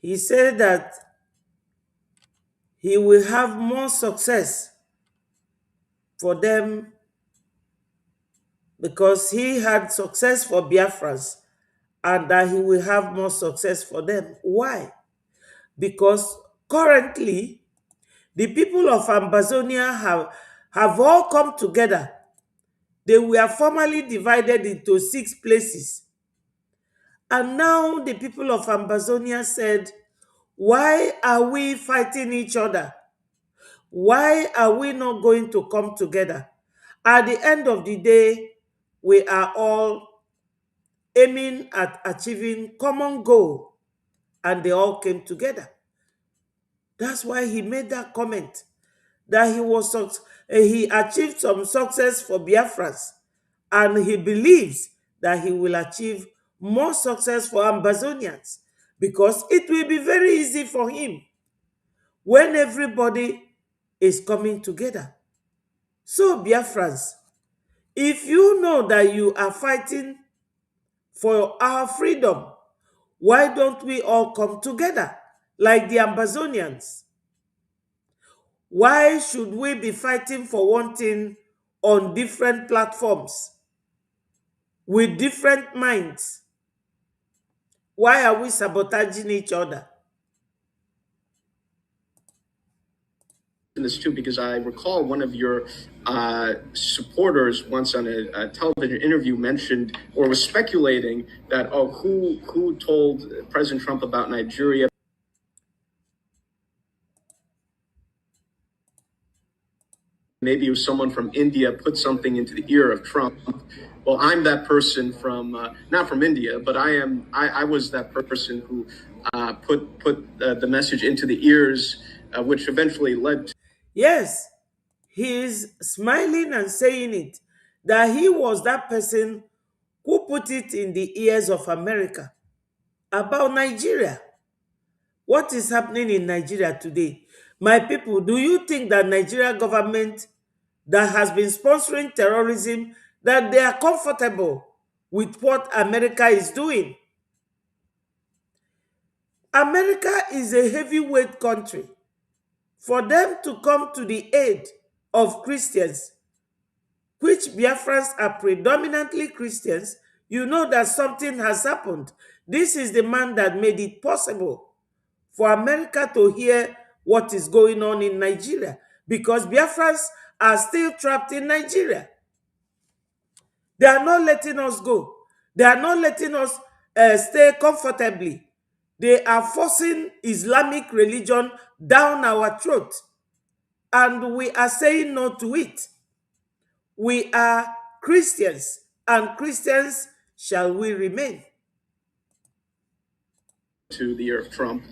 He said that he will have more success for them because he had success for Biafra'S, and that he will have more success for them. Why? Because currently, the people of Ambazonia have all come together. They were formerly divided into 6 places. And now the people of Ambazonia said, why are we fighting each other? Why are we not going to come together? At the end of the day, we are all aiming at achieving common goal, and they all came together. That's why he made that comment that he achieved some success for Biafra'S, and he believes that he will achieve more success for Ambazonians, because it will be very easy for him when everybody is coming together. So Biafra'S, if you know that you are fighting for our freedom, why don't we all come together like the Ambazonians? Why should we be fighting for one thing on different platforms with different minds? Why are we sabotaging each other? This too, because I recall one of your supporters once on a television interview mentioned or was speculating that, oh, who told President Trump about Nigeria? Maybe it was someone from India put something into the ear of Trump. Well, I'm that person from not from India, but I was that person who put the message into the ears, which eventually led to. Yes, he is smiling and saying it, that he was that person who put it in the ears of America about Nigeria. What is happening in Nigeria today? My people, do you think that Nigeria government that has been sponsoring terrorism, that they are comfortable with what America is doing? America is a heavyweight country. For them to come to the aid of Christians, which Biafrans are predominantly Christians, you know that something has happened. This is the man that made it possible for America to hear what is going on in Nigeria, because Biafrans are still trapped in Nigeria. They are not letting us go. They are not letting us stay comfortably. They are forcing Islamic religion down our throat, and we are saying no to it. We are Christians, and Christians shall we remain. To the ear of Trump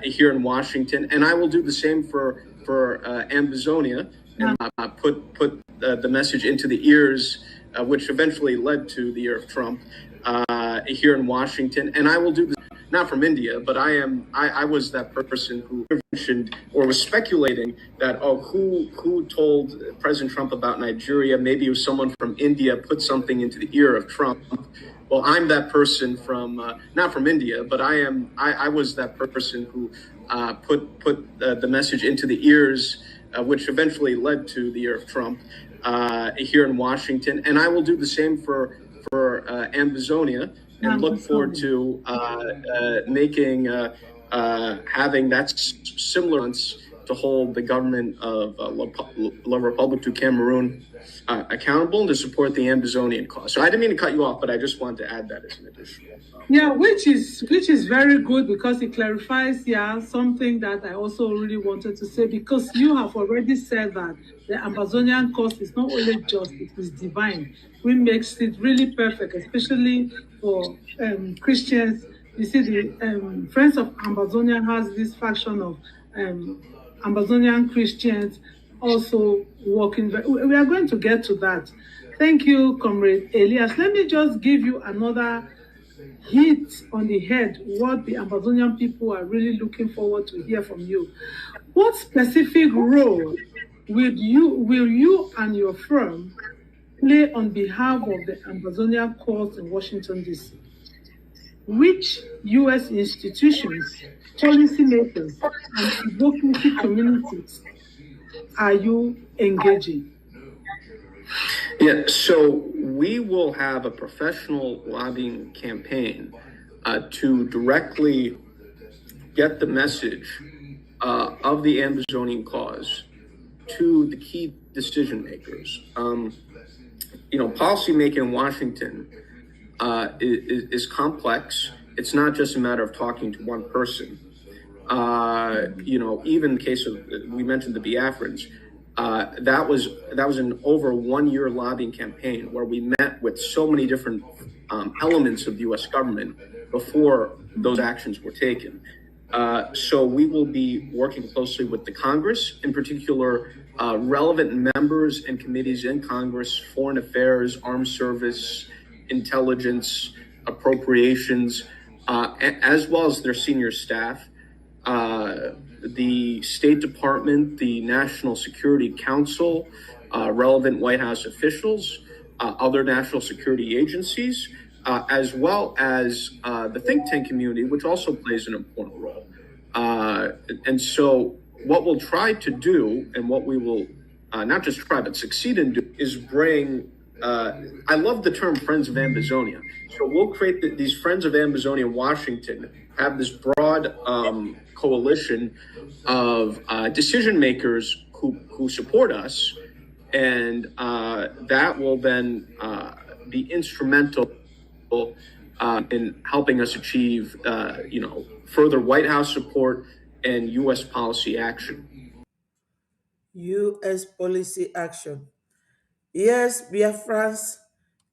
here in Washington, and I will do the same for Ambazonia, and put the message into the ears, which eventually led to the ear of Trump here in Washington, and I will do the not from India, but I was that person who mentioned or was speculating that, oh, who told President Trump about Nigeria? Maybe it was someone from India put something into the ear of Trump. Well, I'm that person from not from India, but I was that person who put the message into the ears, which eventually led to the ear of Trump here in Washington, and I will do the same for Ambazonia, and look forward to making having that similar to hold the government of La Republic du Cameroon accountable and to support the Ambazonian cause. So I didn't mean to cut you off, but I just wanted to add that as an additional. Yeah, which is very good, because it clarifies something that I also really wanted to say, because you have already said that the Ambazonian cause is not only just, it is divine, which makes it really perfect, especially for Christians. You see, the Friends of Ambazonia has this faction of Ambazonian Christians also working. We are going to get to that. Thank you, Comrade Elias. Let me just give you another hit on the head, what the Ambazonian people are really looking forward to hear from you. What specific role will you and your firm play on behalf of the Ambazonian cause in Washington, D.C.? Which U.S. institutions, policymakers, and advocacy communities are you engaging? Yeah, so we will have a professional lobbying campaign to directly get the message of the Ambazonian cause to the key decision makers. Policymaking in Washington is complex. It's not just a matter of talking to one person. Even in the case of, we mentioned the Biafra'S, that was an over 1 year lobbying campaign where we met with so many different elements of the U.S. government before those actions were taken. So we will be working closely with the Congress, in particular, relevant members and committees in Congress, Foreign Affairs, Armed Service, Intelligence, Appropriations, as well as their senior staff, the State Department, the National Security Council, relevant White House officials, other national security agencies, as well as the think tank community, which also plays an important role. And so what we'll try to do, and what we will not just try, but succeed in do, is bring, I love the term Friends of Ambazonia. So we'll create these Friends of Ambazonia in Washington, have this broad coalition of decision makers who support us, and that will then be instrumental in helping us achieve, further White House support and U.S. policy action. U.S. policy action. Yes, Biafra'S,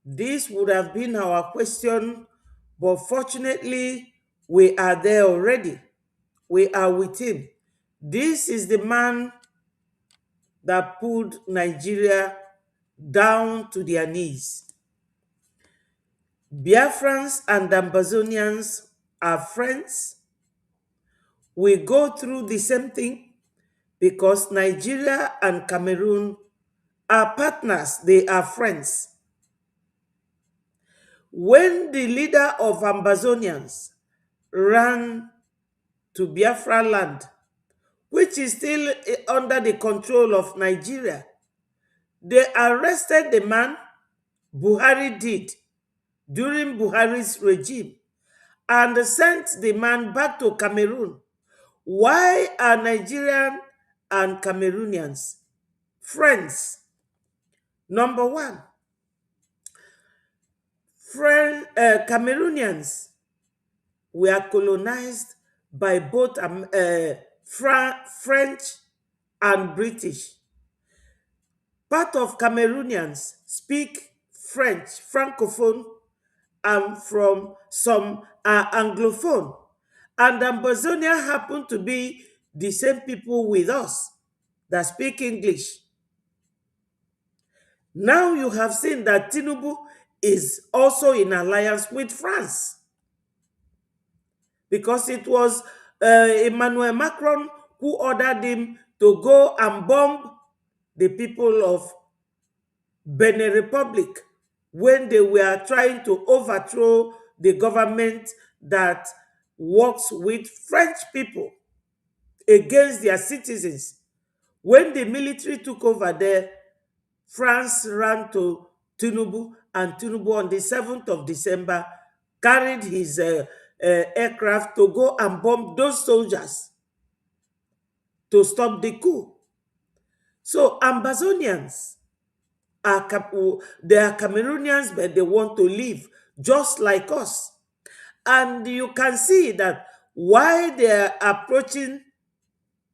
this would have been our question, but fortunately, we are there already. We are with him. This is the man that pulled Nigeria down to their knees. Biafrans and Ambazonians are friends. We go through the same thing because Nigeria and Cameroon are partners, they are friends. When the leader of Ambazonians ran to Biafra land, which is still under the control of Nigeria, they arrested the man Buhari did during Buhari's regime and sent the man back to Cameroon. Why are Nigerian and Cameroonians friends? Number one, Cameroonians were colonized by both French and British. Part of Cameroonians speak French, Francophone, and from some are Anglophone. And Ambazonia happen to be the same people with us that speak English. Now you have seen that Tinubu is also in alliance with France, because it was Emmanuel Macron who ordered him to go and bomb the people of Benin Republic when they were trying to overthrow the government that works with French people against their citizens. When the military took over there, France ran to Tinubu, and Tinubu on the 7th of December carried his aircraft to go and bomb those soldiers to stop the coup. So Ambazonians they are Cameroonians, but they want to live just like us. And you can see that why they are approaching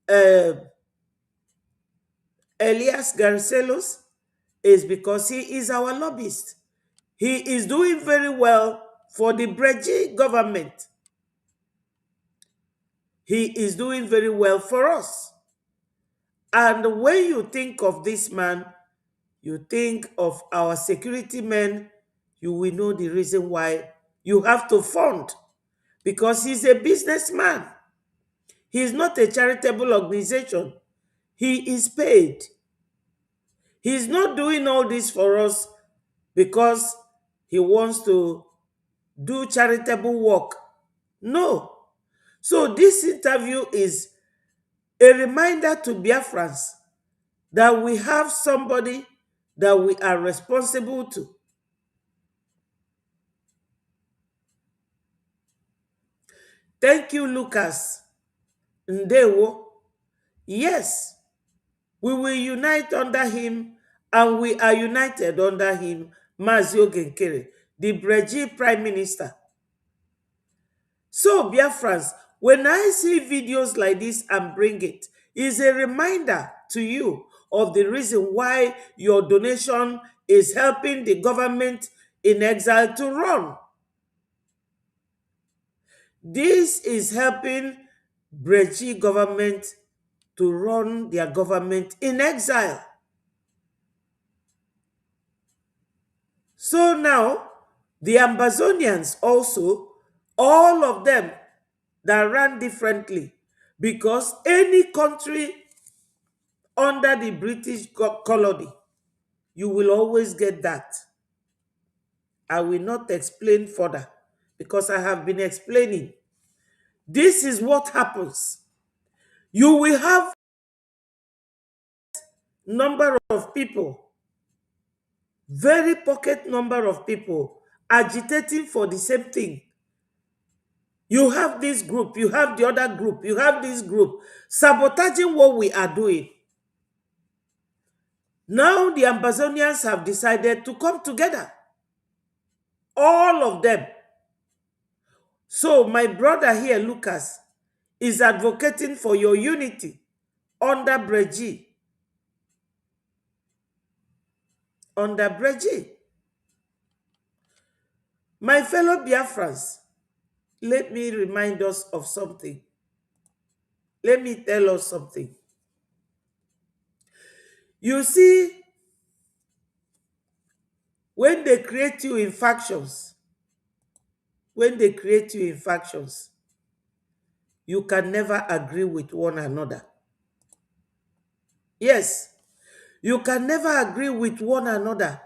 Elias Garcelos is because he is our lobbyist. He is doing very well for the Breji government. He is doing very well for us. And when you think of this man, you think of our security men, you will know the reason why you have to fund, because he's a businessman. He is not a charitable organization. He is paid. He's not doing all this for us because he wants to do charitable work. No. So this interview is a reminder to Biafrans that we have somebody that we are responsible to. Thank you, Lucas Ndewo. Yes, we will unite under him, and we are united under him, Mazio Genkere, the Breji Prime Minister. So, Biafrans, when I see videos like this and bring it, is a reminder to you of the reason why your donation is helping the government in exile to run. This is helping Breji government to run their government in exile. So now, the Amazonians also, all of them that ran differently, because any country under the British colony, you will always get that. I will not explain further because I have been explaining. This is what happens. You will have number of people, very pocket number of people agitating for the same thing. You have this group, you have the other group, you have this group sabotaging what we are doing. Now the Amazonians have decided to come together. All of them. So my brother here, Lucas, is advocating for your unity under Breji. Under Breji. My fellow Biafra'S, let me remind us of something. Let me tell us something. You see, when they create you in factions, you can never agree with one another. Yes, you can never agree with one another.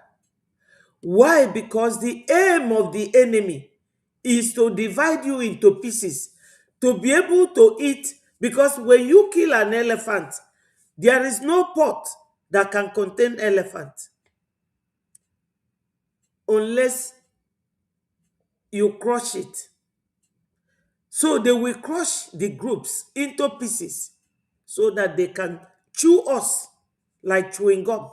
Why? Because the aim of the enemy is to divide you into pieces, to be able to eat. Because when you kill an elephant, there is no pot that can contain elephant unless you crush it. So they will crush the groups into pieces so that they can chew us like chewing gum.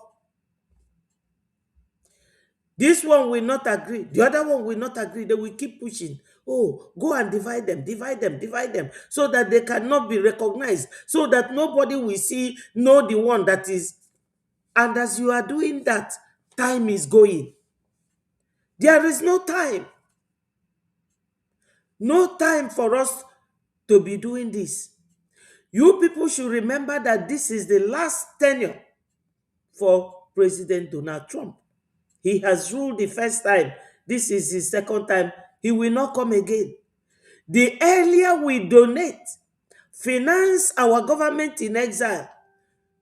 This one will not agree. The other one will not agree. They will keep pushing. Oh, go and divide them, so that they cannot be recognized, so that nobody will know the one that is. And as you are doing that, time is going. There is no time. No time for us to be doing this. You people should remember that this is the last tenure for President Donald Trump. He has ruled the first time. This is his second time. He will not come again. The earlier we donate, finance our government in exile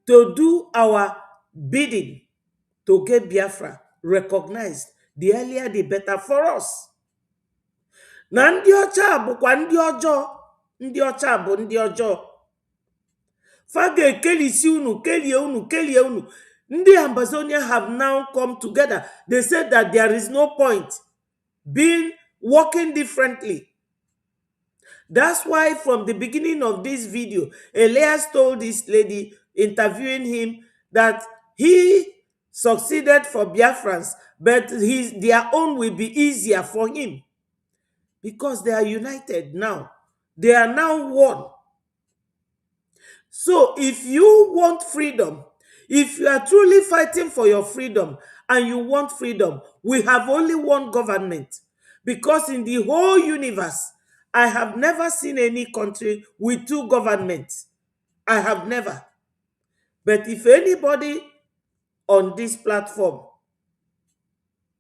to do our bidding to get Biafra recognized, the earlier the better for us. Na ndị ọcha bụkwa ndị ọjọọ. Ndị ọcha bụ ndị ọjọọ. Fa ga-ekelisi unu, kelie unu, kelie unu. Ndị Ambazonia have now come together. They said that there is no point being working differently. That's why from the beginning of this video, Elias told this lady interviewing him that he succeeded for Biafra'S, but their own will be easier for him because they are united now. They are now one. So if you want freedom, if you are truly fighting for your freedom and you want freedom, we have only one government. Because in the whole universe, I have never seen any country with two governments. I have never. But if anybody on this platform,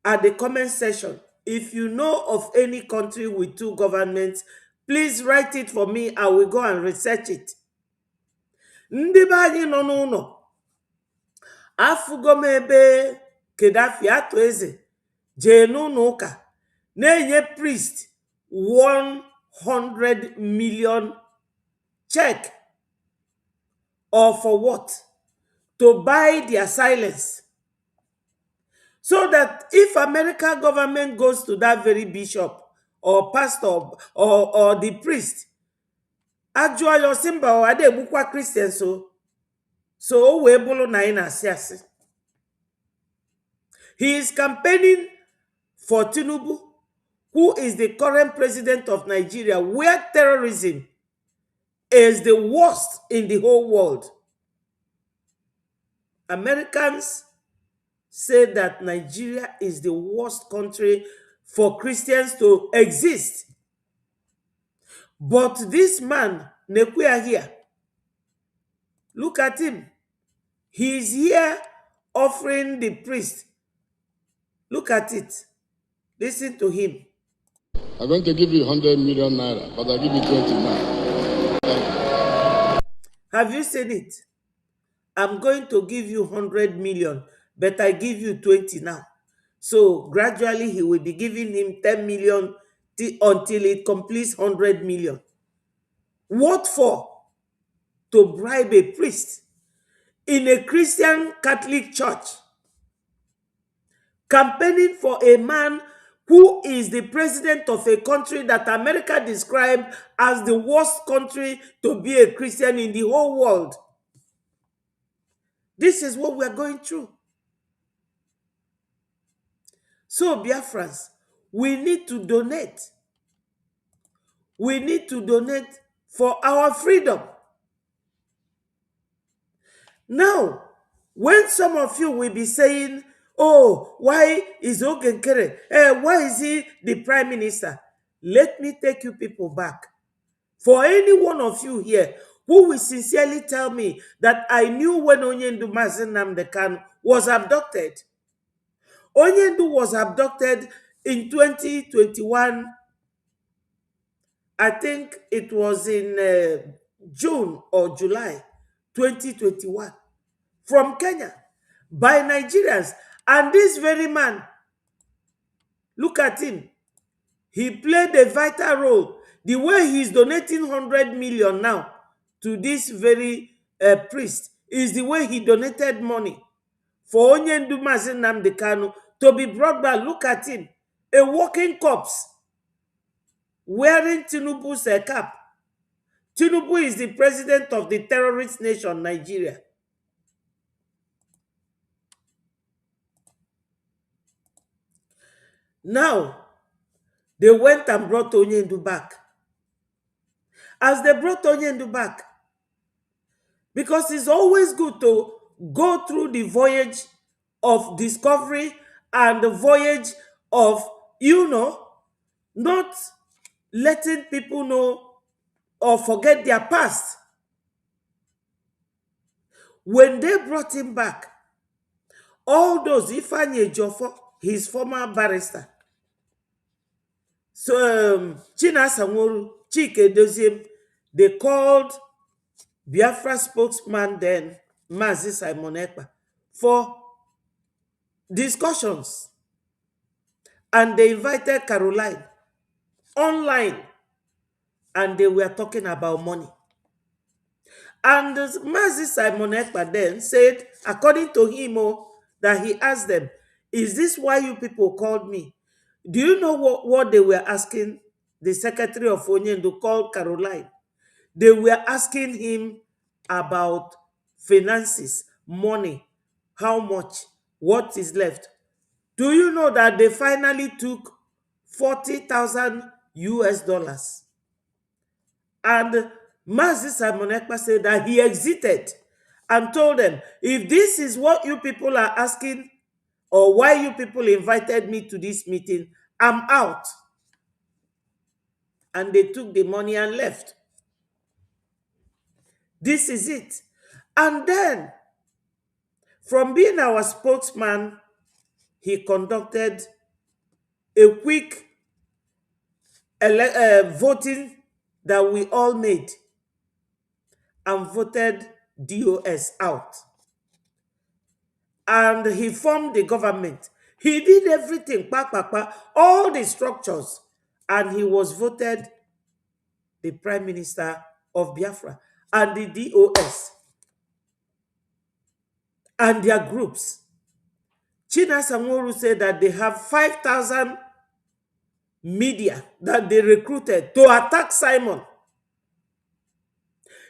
at the comment section, if you know of any country with two governments, please write it for me. I will go and research it. Ndị be anyị nọ n'ụlọ afụgo m ebe Gaddafi atụ eze jee n'ụlọ ụka na-enye priest 100 million check, or for what? To buy their silence, so that if American government goes to that very bishop or pastor or the priest, ajụọ ya simba o ade egbukwa Christian so o wee bụrụ na anyị na-asị asị. He is campaigning for Tinubu, who is the current president of Nigeria, where terrorism is the worst in the whole world. Americans say that Nigeria is the worst country for Christians to exist. But this man Nekuya here. Look at him. He's here offering the priest. Look at it. Listen to him. I'm going to give you 100 million naira, but I'll give you 20 now. Have you seen it? I'm going to give you 100 million, but I give you 20 now. So gradually he will be giving him 10 million until it completes 100 million. What for? To bribe a priest in a Christian Catholic church, campaigning for a man who is the president of a country that America described as the worst country to be a Christian in the whole world. This is what we are going through. So, Biafra'S, we need to donate. We need to donate for our freedom. Now, when some of you will be saying, oh, why is Ogenkere? Why is he the prime minister? Let me take you people back. For any one of you here who will sincerely tell me that I knew when Onyendu Mazi Nnamdi Kanu was abducted. Onyendu was abducted in 2021. I think it was in June or July 2021 from Kenya by Nigerians. And this very man, look at him. He played a vital role. The way he's donating 100 million now to this very priest is the way he donated money for Onyendu Mazi Nnamdi Kanu to be brought back. Look at him, a walking corpse, wearing Tinubu's cap. Tinubu is the president of the terrorist nation, Nigeria. Now, they went and brought Onyendu back. As they brought Onyendu back, because it's always good to go through the voyage of discovery and the voyage of, not letting people know or forget their past. When they brought him back, all those, Ifeanyi Ejiofor, his former barrister, so Chinasa Nworu, Chike Doziem, they called Biafra spokesman then, Mazi Simon Ekpa, for discussions. And they invited Caroline online, and they were talking about money. And Mazi Simon Ekpa then said, according to him, that he asked them, is this why you people called me? Do you know what they were asking the secretary of Onyendu called Caroline? They were asking him about finances, money, how much, what is left. Do you know that they finally took 40,000 US dollars? And Mazi Simon Ekpa said that he exited and told them, if this is what you people are asking, or why you people invited me to this meeting, I'm out. And they took the money and left. This is it. And then, from being our spokesman, he conducted a quick voting that we all made and voted DOS out. And he formed the government. He did everything, all the structures, and he was voted the prime minister of Biafra. And the DOS and their groups. Chinasa Nworu said that they have 5,000 media that they recruited to attack Simon.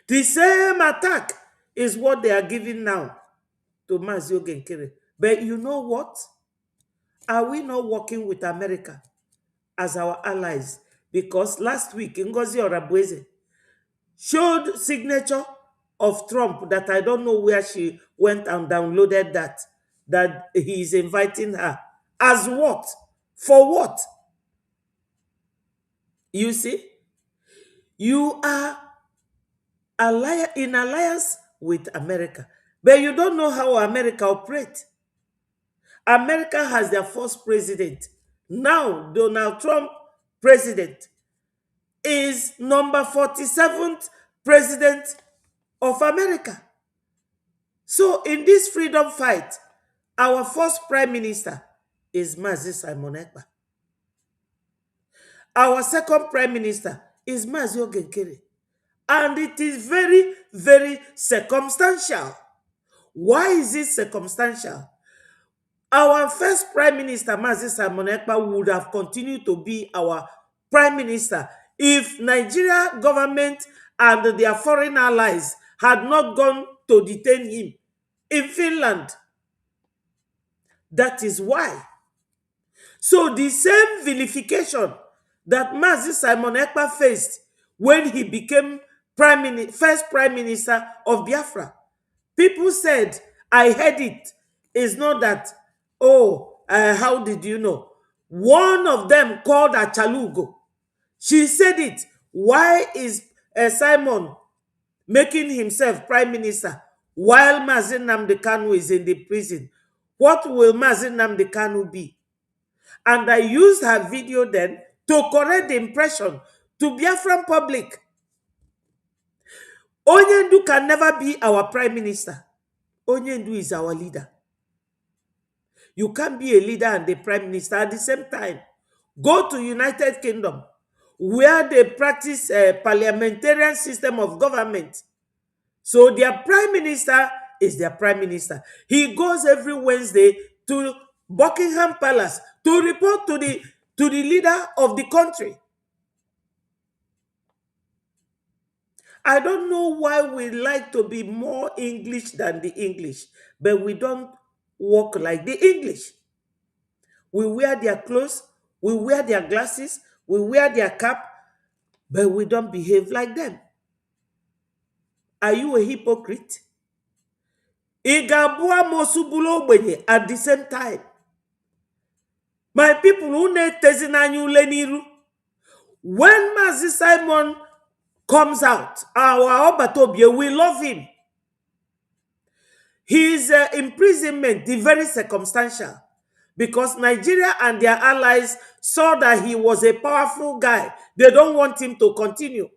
The same attack is what they are giving now to Mazi Ogenkere. But you know what? Are we not working with America as our allies? Because last week, Ngozi Orabueze showed signature of Trump that I don't know where she went and downloaded that he is inviting her. As what? For what? You see? You are in alliance with America. But you don't know how America operates. America has their first president. Now, Donald Trump, president, is number 47th president of America. So, in this freedom fight, our first prime minister is Mazi Simon Ekpa. Our second prime minister is Mazi Ogenkere. And it is very, very circumstantial. Why is it circumstantial? Our first prime minister, Mazi Simon Ekpa, would have continued to be our prime minister if Nigeria government and their foreign allies had not gone to detain him in Finland. That is why. So the same vilification that Mazi Simon Ekpa faced when he became first prime minister of Biafra, people said, I heard it. It's not that, how did you know? One of them called Achalugo. She said it. Why is Simon making himself prime minister while Mazi Nnamdi Kanu is in the prison? What will Mazi Nnamdi Kanu be? And I used her video then to correct the impression to Biafran public. Onyendu can never be our prime minister. Onyendu is our leader. You can't be a leader and a prime minister at the same time. Go to United Kingdom, where they practice a parliamentarian system of government. So their prime minister is their prime minister. He goes every Wednesday to Buckingham Palace to report to the leader of the country. I don't know why we like to be more English than the English, but we don't walk like the English. We wear their clothes, we wear their glasses, we wear their cap, but we don't behave like them. Are you a hypocrite? Igabua mosubulo benye at the same time. My people who ne tezinanyu leniru. When Mazi Simon comes out, our Obatobie, we love him. His imprisonment is very circumstantial because Nigeria and their allies saw that he was a powerful guy. They don't want him to continue.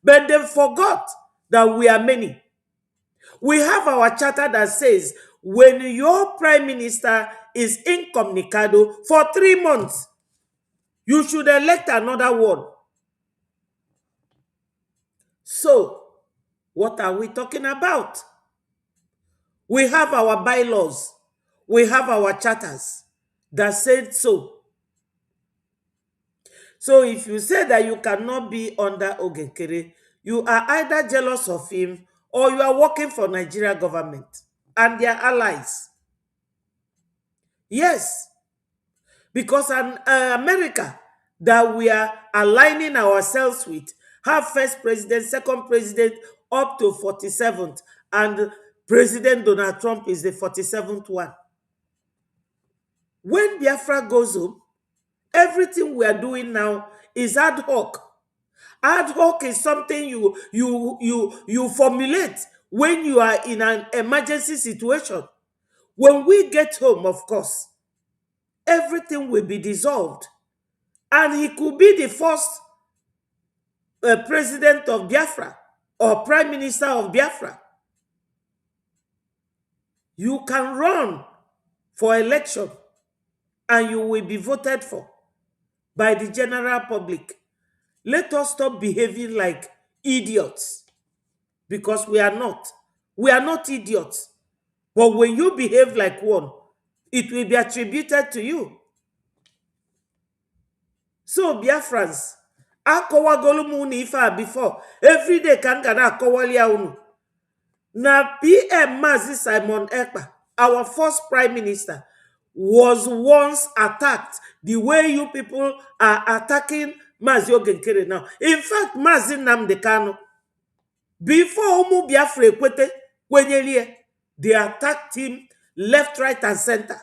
But they forgot that we are many. We have our charter that says when your prime minister is incommunicado for 3 months, you should elect another one. So, what are we talking about? We have our bylaws. We have our charters that said so. So if you say that you cannot be under Ogenkere, you are either jealous of him or you are working for Nigeria government and their allies. Yes, because America that we are aligning ourselves with have first president, second president, up to 47th, and President Donald Trump is the 47th one. When Biafra goes home, everything we are doing now is ad hoc. Ad hoc is something you formulate when you are in an emergency situation. When we get home, of course, everything will be dissolved. And he could be the first president of Biafra or prime minister of Biafra. You can run for election and you will be voted for by the general public. Let us stop behaving like idiots because we are not. We are not idiots. But when you behave like one, it will be attributed to you. So, Biafrans, akowagolumu ni ifa before. Every day kangana akowalia unu. Na PM Mazi Simon Ekpa, our first prime minister, was once attacked the way you people are attacking Mazi Ogenkere now. In fact, Mazi Nnamdi Kanu, before Umu Biafra Ekwete, Kwenyelie, they attacked him left, right, and center.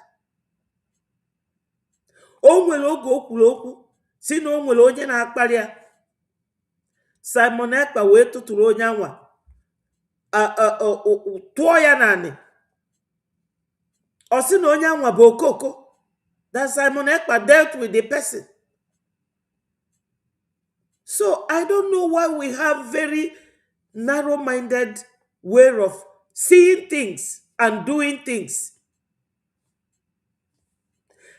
Onwere oge okwuru okwu si na onwere onye na-akparị ya. Simon Ekpa wee tụtụrụ onye anwa tụọ ya naanị ọ sị na onye anwa bụ okoko. That Simon Ekpa dealt with the person. So I don't know why we have very narrow-minded way of seeing things and doing things.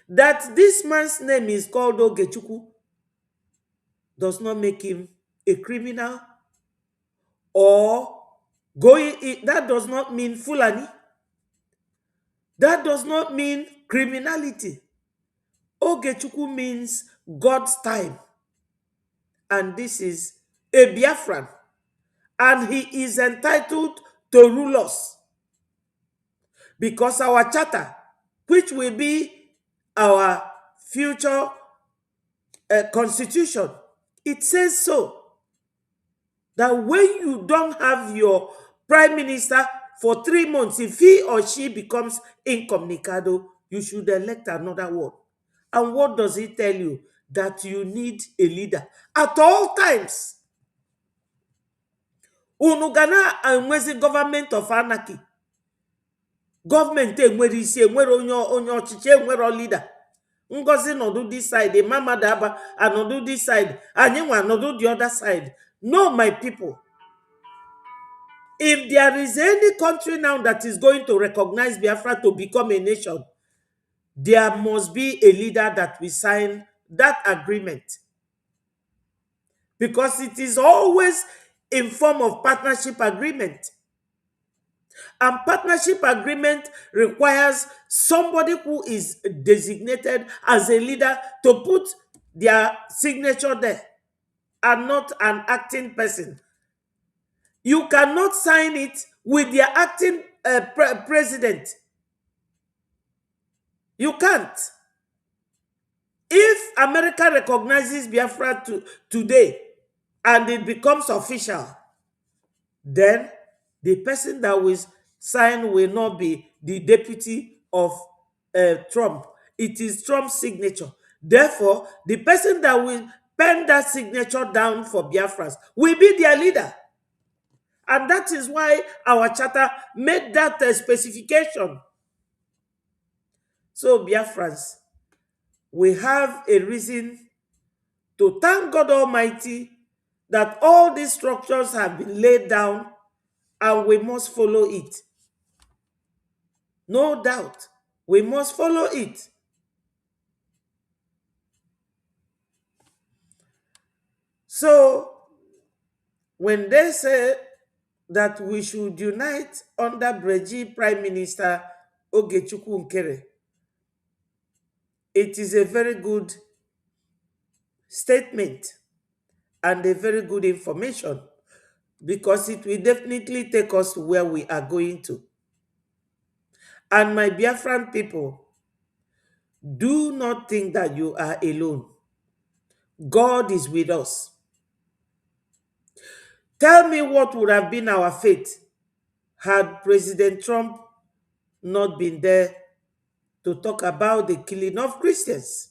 That this man's name is called Ogechukwu does not make him a criminal or that does not mean Fulani. That does not mean criminality. Ogechukwu means God's time. And this is a Biafran. And he is entitled to rule us. Because our charter, which will be our future constitution, it says so. That when you don't have your prime minister for 3 months, if he or she becomes incommunicado, you should elect another one. And what does it tell you? That you need a leader at all times. Unugana and government of anarchy. Government enwere isi, enwere onye ọchịchị, enwere leader. Ngozi nọdụ this side, Mama Daba anọdụ this side, anyị nwa anọdụ the other side. No, my people. If there is any country now that is going to recognize Biafra to become a nation, there must be a leader that will sign that agreement. Because it is always in form of partnership agreement. And partnership agreement requires somebody who is designated as a leader to put their signature there and not an acting person. You cannot sign it with the acting president. You can't. If America recognizes Biafra today and it becomes official, then the person that will sign will not be the deputy of Trump. It is Trump's signature. Therefore, the person that will pen that signature down for Biafra'S will be their leader. And that is why our charter made that specification. So, Biafra'S, we have a reason to thank God Almighty that all these structures have been laid down and we must follow it. No doubt, we must follow it. So, when they say that we should unite under Breji Prime Minister Ogechukwu Nkere, it is a very good statement and a very good information because it will definitely take us to where we are going to. And my Biafran people, do not think that you are alone. God is with us. Tell me what would have been our fate had President Trump not been there to talk about the killing of Christians.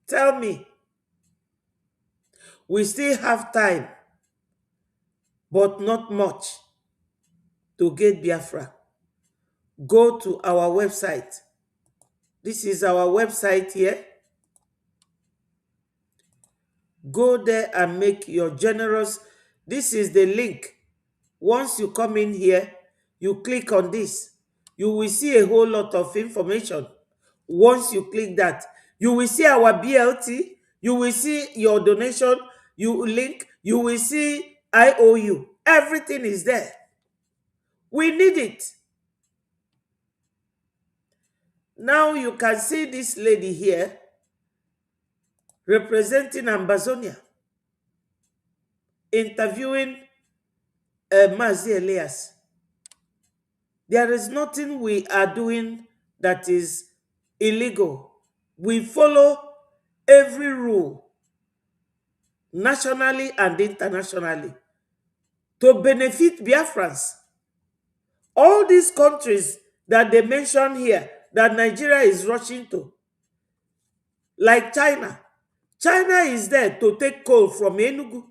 Tell me. We still have time, but not much, to get Biafra. Go to our website. This is our website here. Go there and make your generous. This is the link. Once you come in here, you click on this. You will see a whole lot of information. Once you click that, you will see our BLT. You will see your donation. You link. You will see IOU. Everything is there. We need it. Now you can see this lady here representing Ambazonia, interviewing Mazi Elias. There is nothing we are doing that is illegal. We follow every rule, nationally and internationally, to benefit Biafrans. All these countries that they mention here, that Nigeria is rushing to, like China. China is there to take coal from Enugu.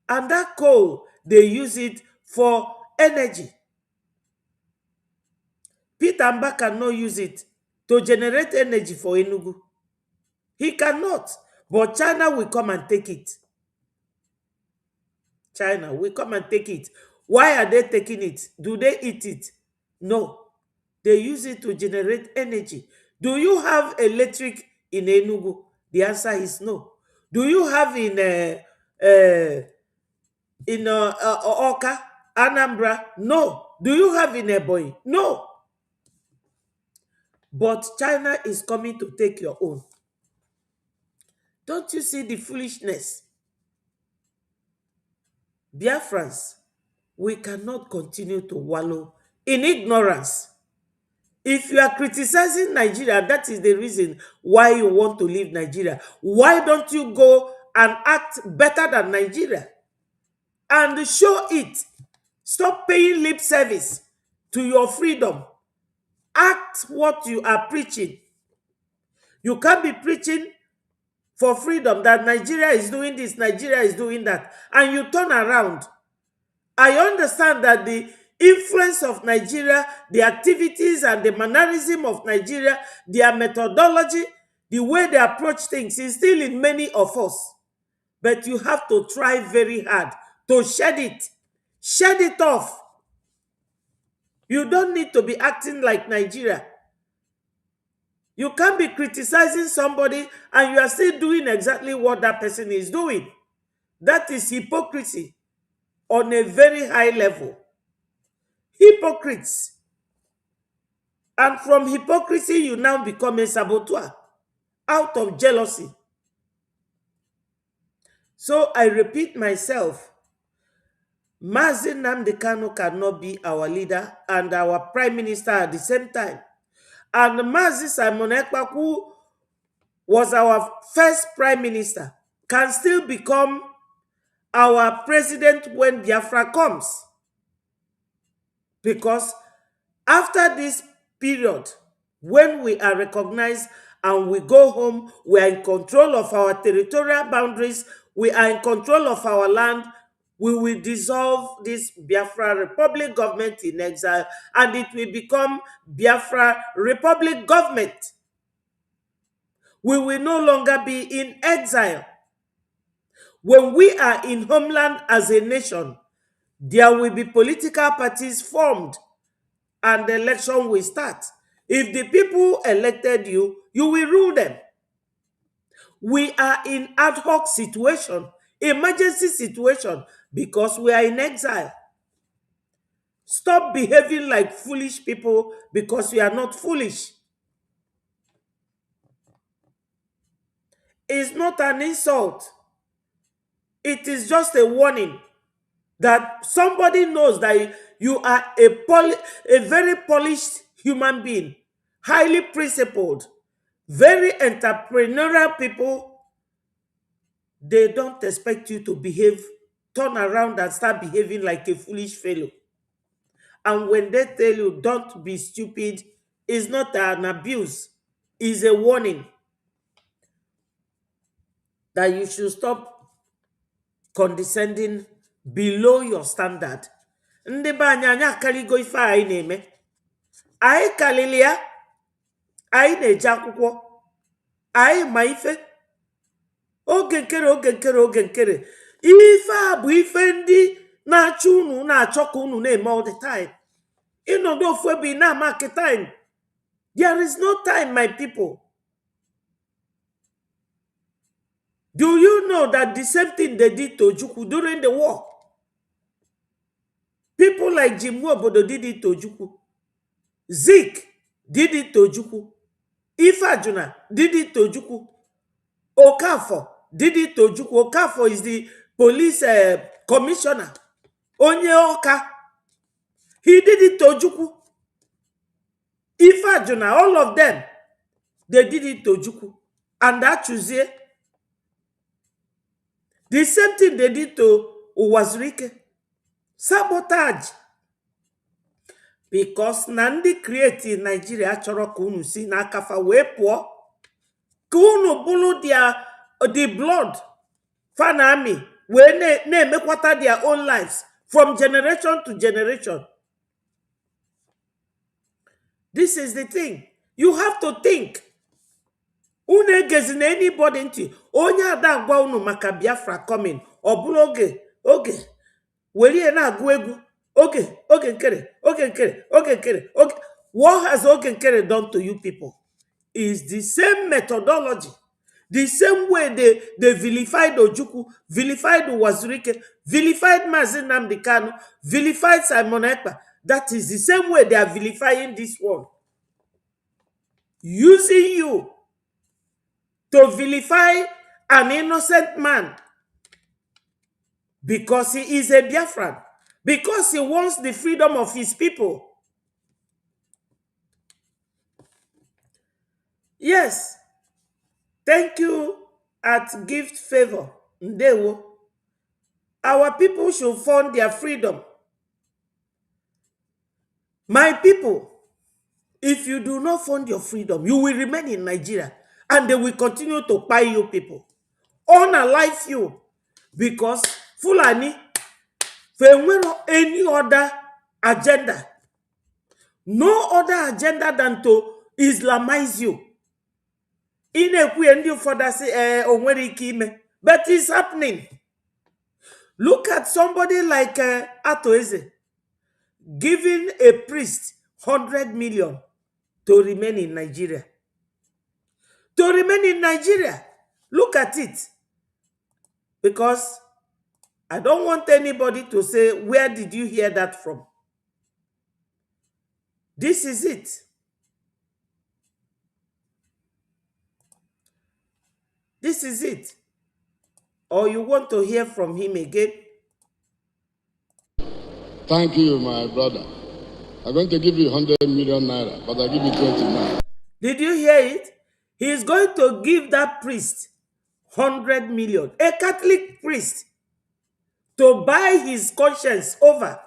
And that coal, they use it for energy. Peter Mba cannot use it to generate energy for Enugu. He cannot. But China will come and take it. China will come and take it. Why are they taking it? Do they eat it? No. They use it to generate energy. Do you have electric in Enugu? The answer is no. Do you have in Oka, Anambra? No. Do you have in Ebonyi? No. But China is coming to take your own. Don't you see the foolishness? Biafra'S, we cannot continue to wallow in ignorance. If you are criticizing Nigeria, that is the reason why you want to leave Nigeria. Why don't you go and act better than Nigeria? And show it. Stop paying lip service to your freedom. Act what you are preaching. You can't be preaching for freedom that Nigeria is doing this, Nigeria is doing that, and you turn around. I understand that the influence of Nigeria, the activities and the mannerism of Nigeria, their methodology, the way they approach things is still in many of us. But you have to try very hard to shed it. Shed it off. You don't need to be acting like Nigeria. You can't be criticizing somebody and you are still doing exactly what that person is doing. That is hypocrisy on a very high level. Hypocrites. And from hypocrisy, you now become a saboteur out of jealousy. So I repeat myself, Mazi Nnamdi Kanu cannot be our leader and our prime minister at the same time. And Mazi Simon Ekpa, who was our first prime minister, can still become our president when Biafra comes. Because after this period, when we are recognized and we go home, we are in control of our territorial boundaries, we are in control of our land, we will dissolve this Biafra Republic government in exile and it will become Biafra Republic government. We will no longer be in exile. When we are in homeland as a nation, there will be political parties formed and the election will start. If the people elected you, you will rule them. We are in ad hoc situation, emergency situation, because we are in exile. Stop behaving like foolish people because we are not foolish. It's not an insult. It is just a warning that somebody knows that you are a very polished human being, highly principled, very entrepreneurial people. They don't expect you to behave, turn around and start behaving like a foolish fellow. And when they tell you don't be stupid, it's not an abuse, it's a warning that you should stop condescending below your standard. Ndị be anyị akaligo ife anyị na-eme. Anyị kalili ya, anyị na-eje akwụkwọ, anyị ma ife. Oge nkere. Ife a bụ ife ndị na-achọ unu na-achọ ka unu na-eme all the time. Ịnọdụ ofu ebe na-amaki time. There is no time, my people. Do you know that the same thing they did to Ojukwu during the war? People like Jim Nwobodo did it to Ojukwu. Zeke did it to Ojukwu. Ifajuna did it to Ojukwu. Okafor did it to Ojukwu. Okafor is the police commissioner. Onye Oka. He did it to Ojukwu. Ifajuna, all of them, they did it to Ojukwu. And that Tuesday, the same thing they did to Uwazurike. Sabotage. Because Nandi created Nigeria chọrọ ka unu si n'akafa wee pụọ. Ka unu bulu the blood fan army wee na-emekwata their own lives from generation to generation. This is the thing. You have to think. Unu egezina anybody ntị. Onye ada agwa unu maka Biafra coming. Ọ bụrụ oge were na-agụ egwu. Oge nkere. What has oge nkere done to you people? Is the same methodology. The same way they vilified Ojukwu, vilified Wazirike, vilified Mazi Nnamdi Kanu, vilified Simon Ekpa. That is the same way they are vilifying this one. Using you to vilify an innocent man because he is a Biafran, because he wants the freedom of his people. Yes, thank you at Gift Favor. Ndewo. Our people should fund their freedom. My people, if you do not fund your freedom, you will remain in Nigeria and they will continue to buy you people, unalive you, because Fulani, for any other agenda, no other agenda than to Islamize you. In a way, and you further say, but it's happening. Look at somebody like Atoeze giving a priest 100 million to remain in Nigeria. To remain in Nigeria. Look at it. Because I don't want anybody to say, where did you hear that from? This is it. This is it. Or you want to hear from him again? Thank you, my brother. I'm going to give you 100 million naira, but I'll give you 20 naira. Did you hear it? He is going to give that priest 100 million, a Catholic priest, to buy his conscience over.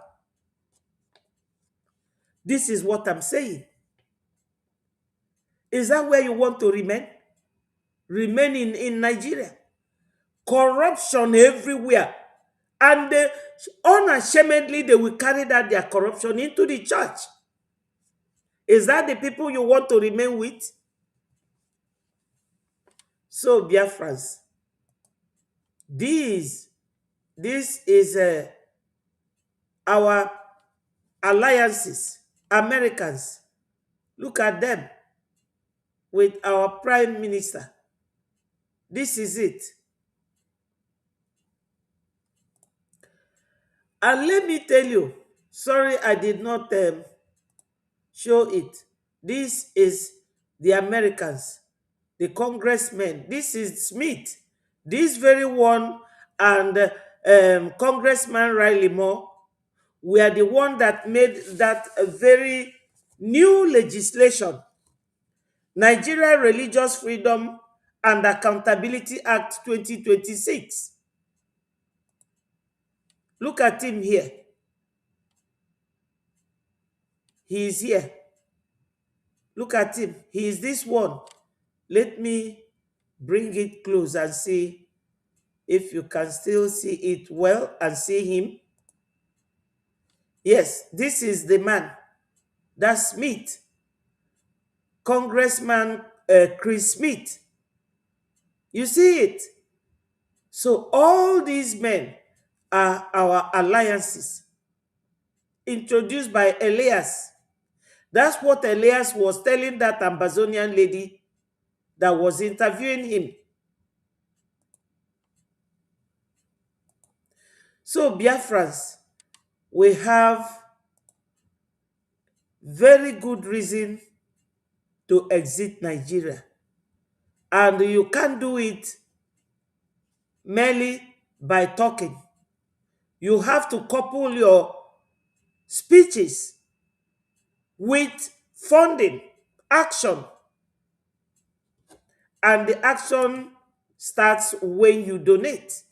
This is what I'm saying. Is that where you want to remain? Remain in Nigeria. Corruption everywhere. And unashamedly, they will carry that their corruption into the church. Is that the people you want to remain with? So, Biafra'S, this is our alliances, Americans. Look at them with our prime minister. This is it. And let me tell you, sorry I did not show it. This is the Americans, the congressmen. This is Smith. This very one and Congressman Riley Moore were the one that made that very new legislation, Nigeria Religious Freedom and Accountability Act 2026. Look at him here. He is here. Look at him. He is this one. Let me bring it close and see if you can still see it well and see him. Yes, this is the man. That's Smith. Congressman Chris Smith. You see it? So all these men are our alliances introduced by Elias. That's what Elias was telling that Ambazonian lady that was interviewing him. So Biafra'S, we have very good reason to exit Nigeria. And you can't do it merely by talking. You have to couple your speeches with funding, action. And the action starts when you donate.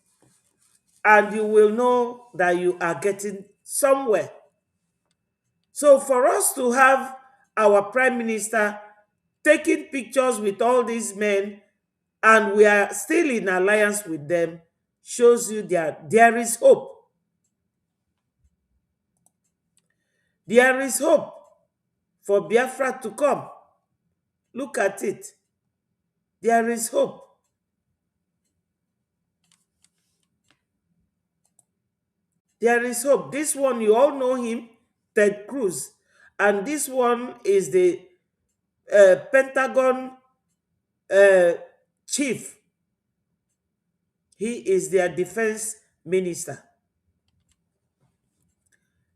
And you will know that you are getting somewhere. So for us to have our prime minister taking pictures with all these men and we are still in alliance with them shows you that there is hope. There is hope for Biafra to come. Look at it. There is hope. There is hope. This one, you all know him, Ted Cruz. And this one is the Pentagon chief. He is their defense minister.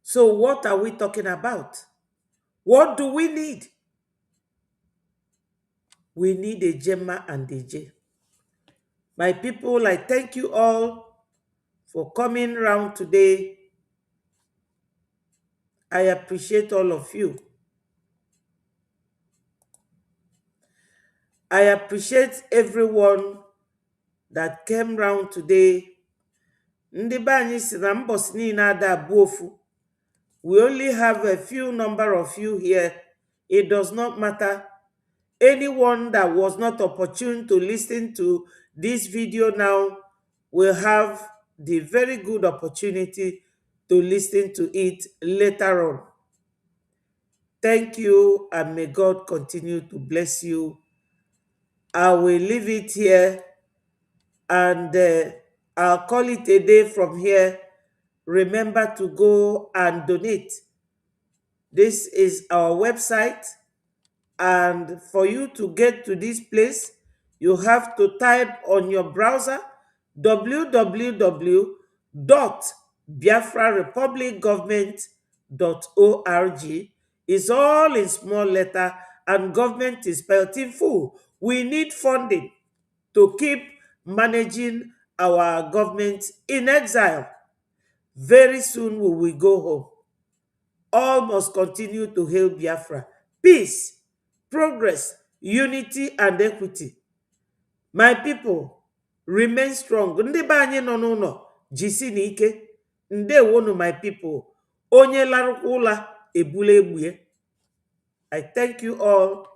So what are we talking about? What do we need? We need a Gemma and a J. My people, I thank you all for coming round today. I appreciate all of you. I appreciate everyone that came round today. Ndị be anyị si na mbọsị niile ada abụ ofu. We only have a few number of you here. It does not matter. Anyone that was not opportune to listen to this video now will have the very good opportunity to listen to it later on. Thank you, and may God continue to bless you. I will leave it here, and I'll call it a day from here. Remember to go and donate. This is our website, and for you to get to this place, you have to type on your browser www.biafrarepublicgovernment.org. It's all in small letter, and government is spelled in full. We need funding to keep managing our government in exile. Very soon we will go home. All must continue to hail Biafra. Peace, progress, unity, and equity. My people, remain strong. Ndị be anyị nọ n'ụlọ, jisi n'ike. Ndewonu, my people. Onye larụkwa ụla, ebule egbuye. I thank you all,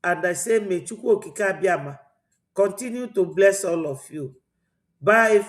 and I say, may Chukwu Okike Abiama continue to bless all of you. Bye.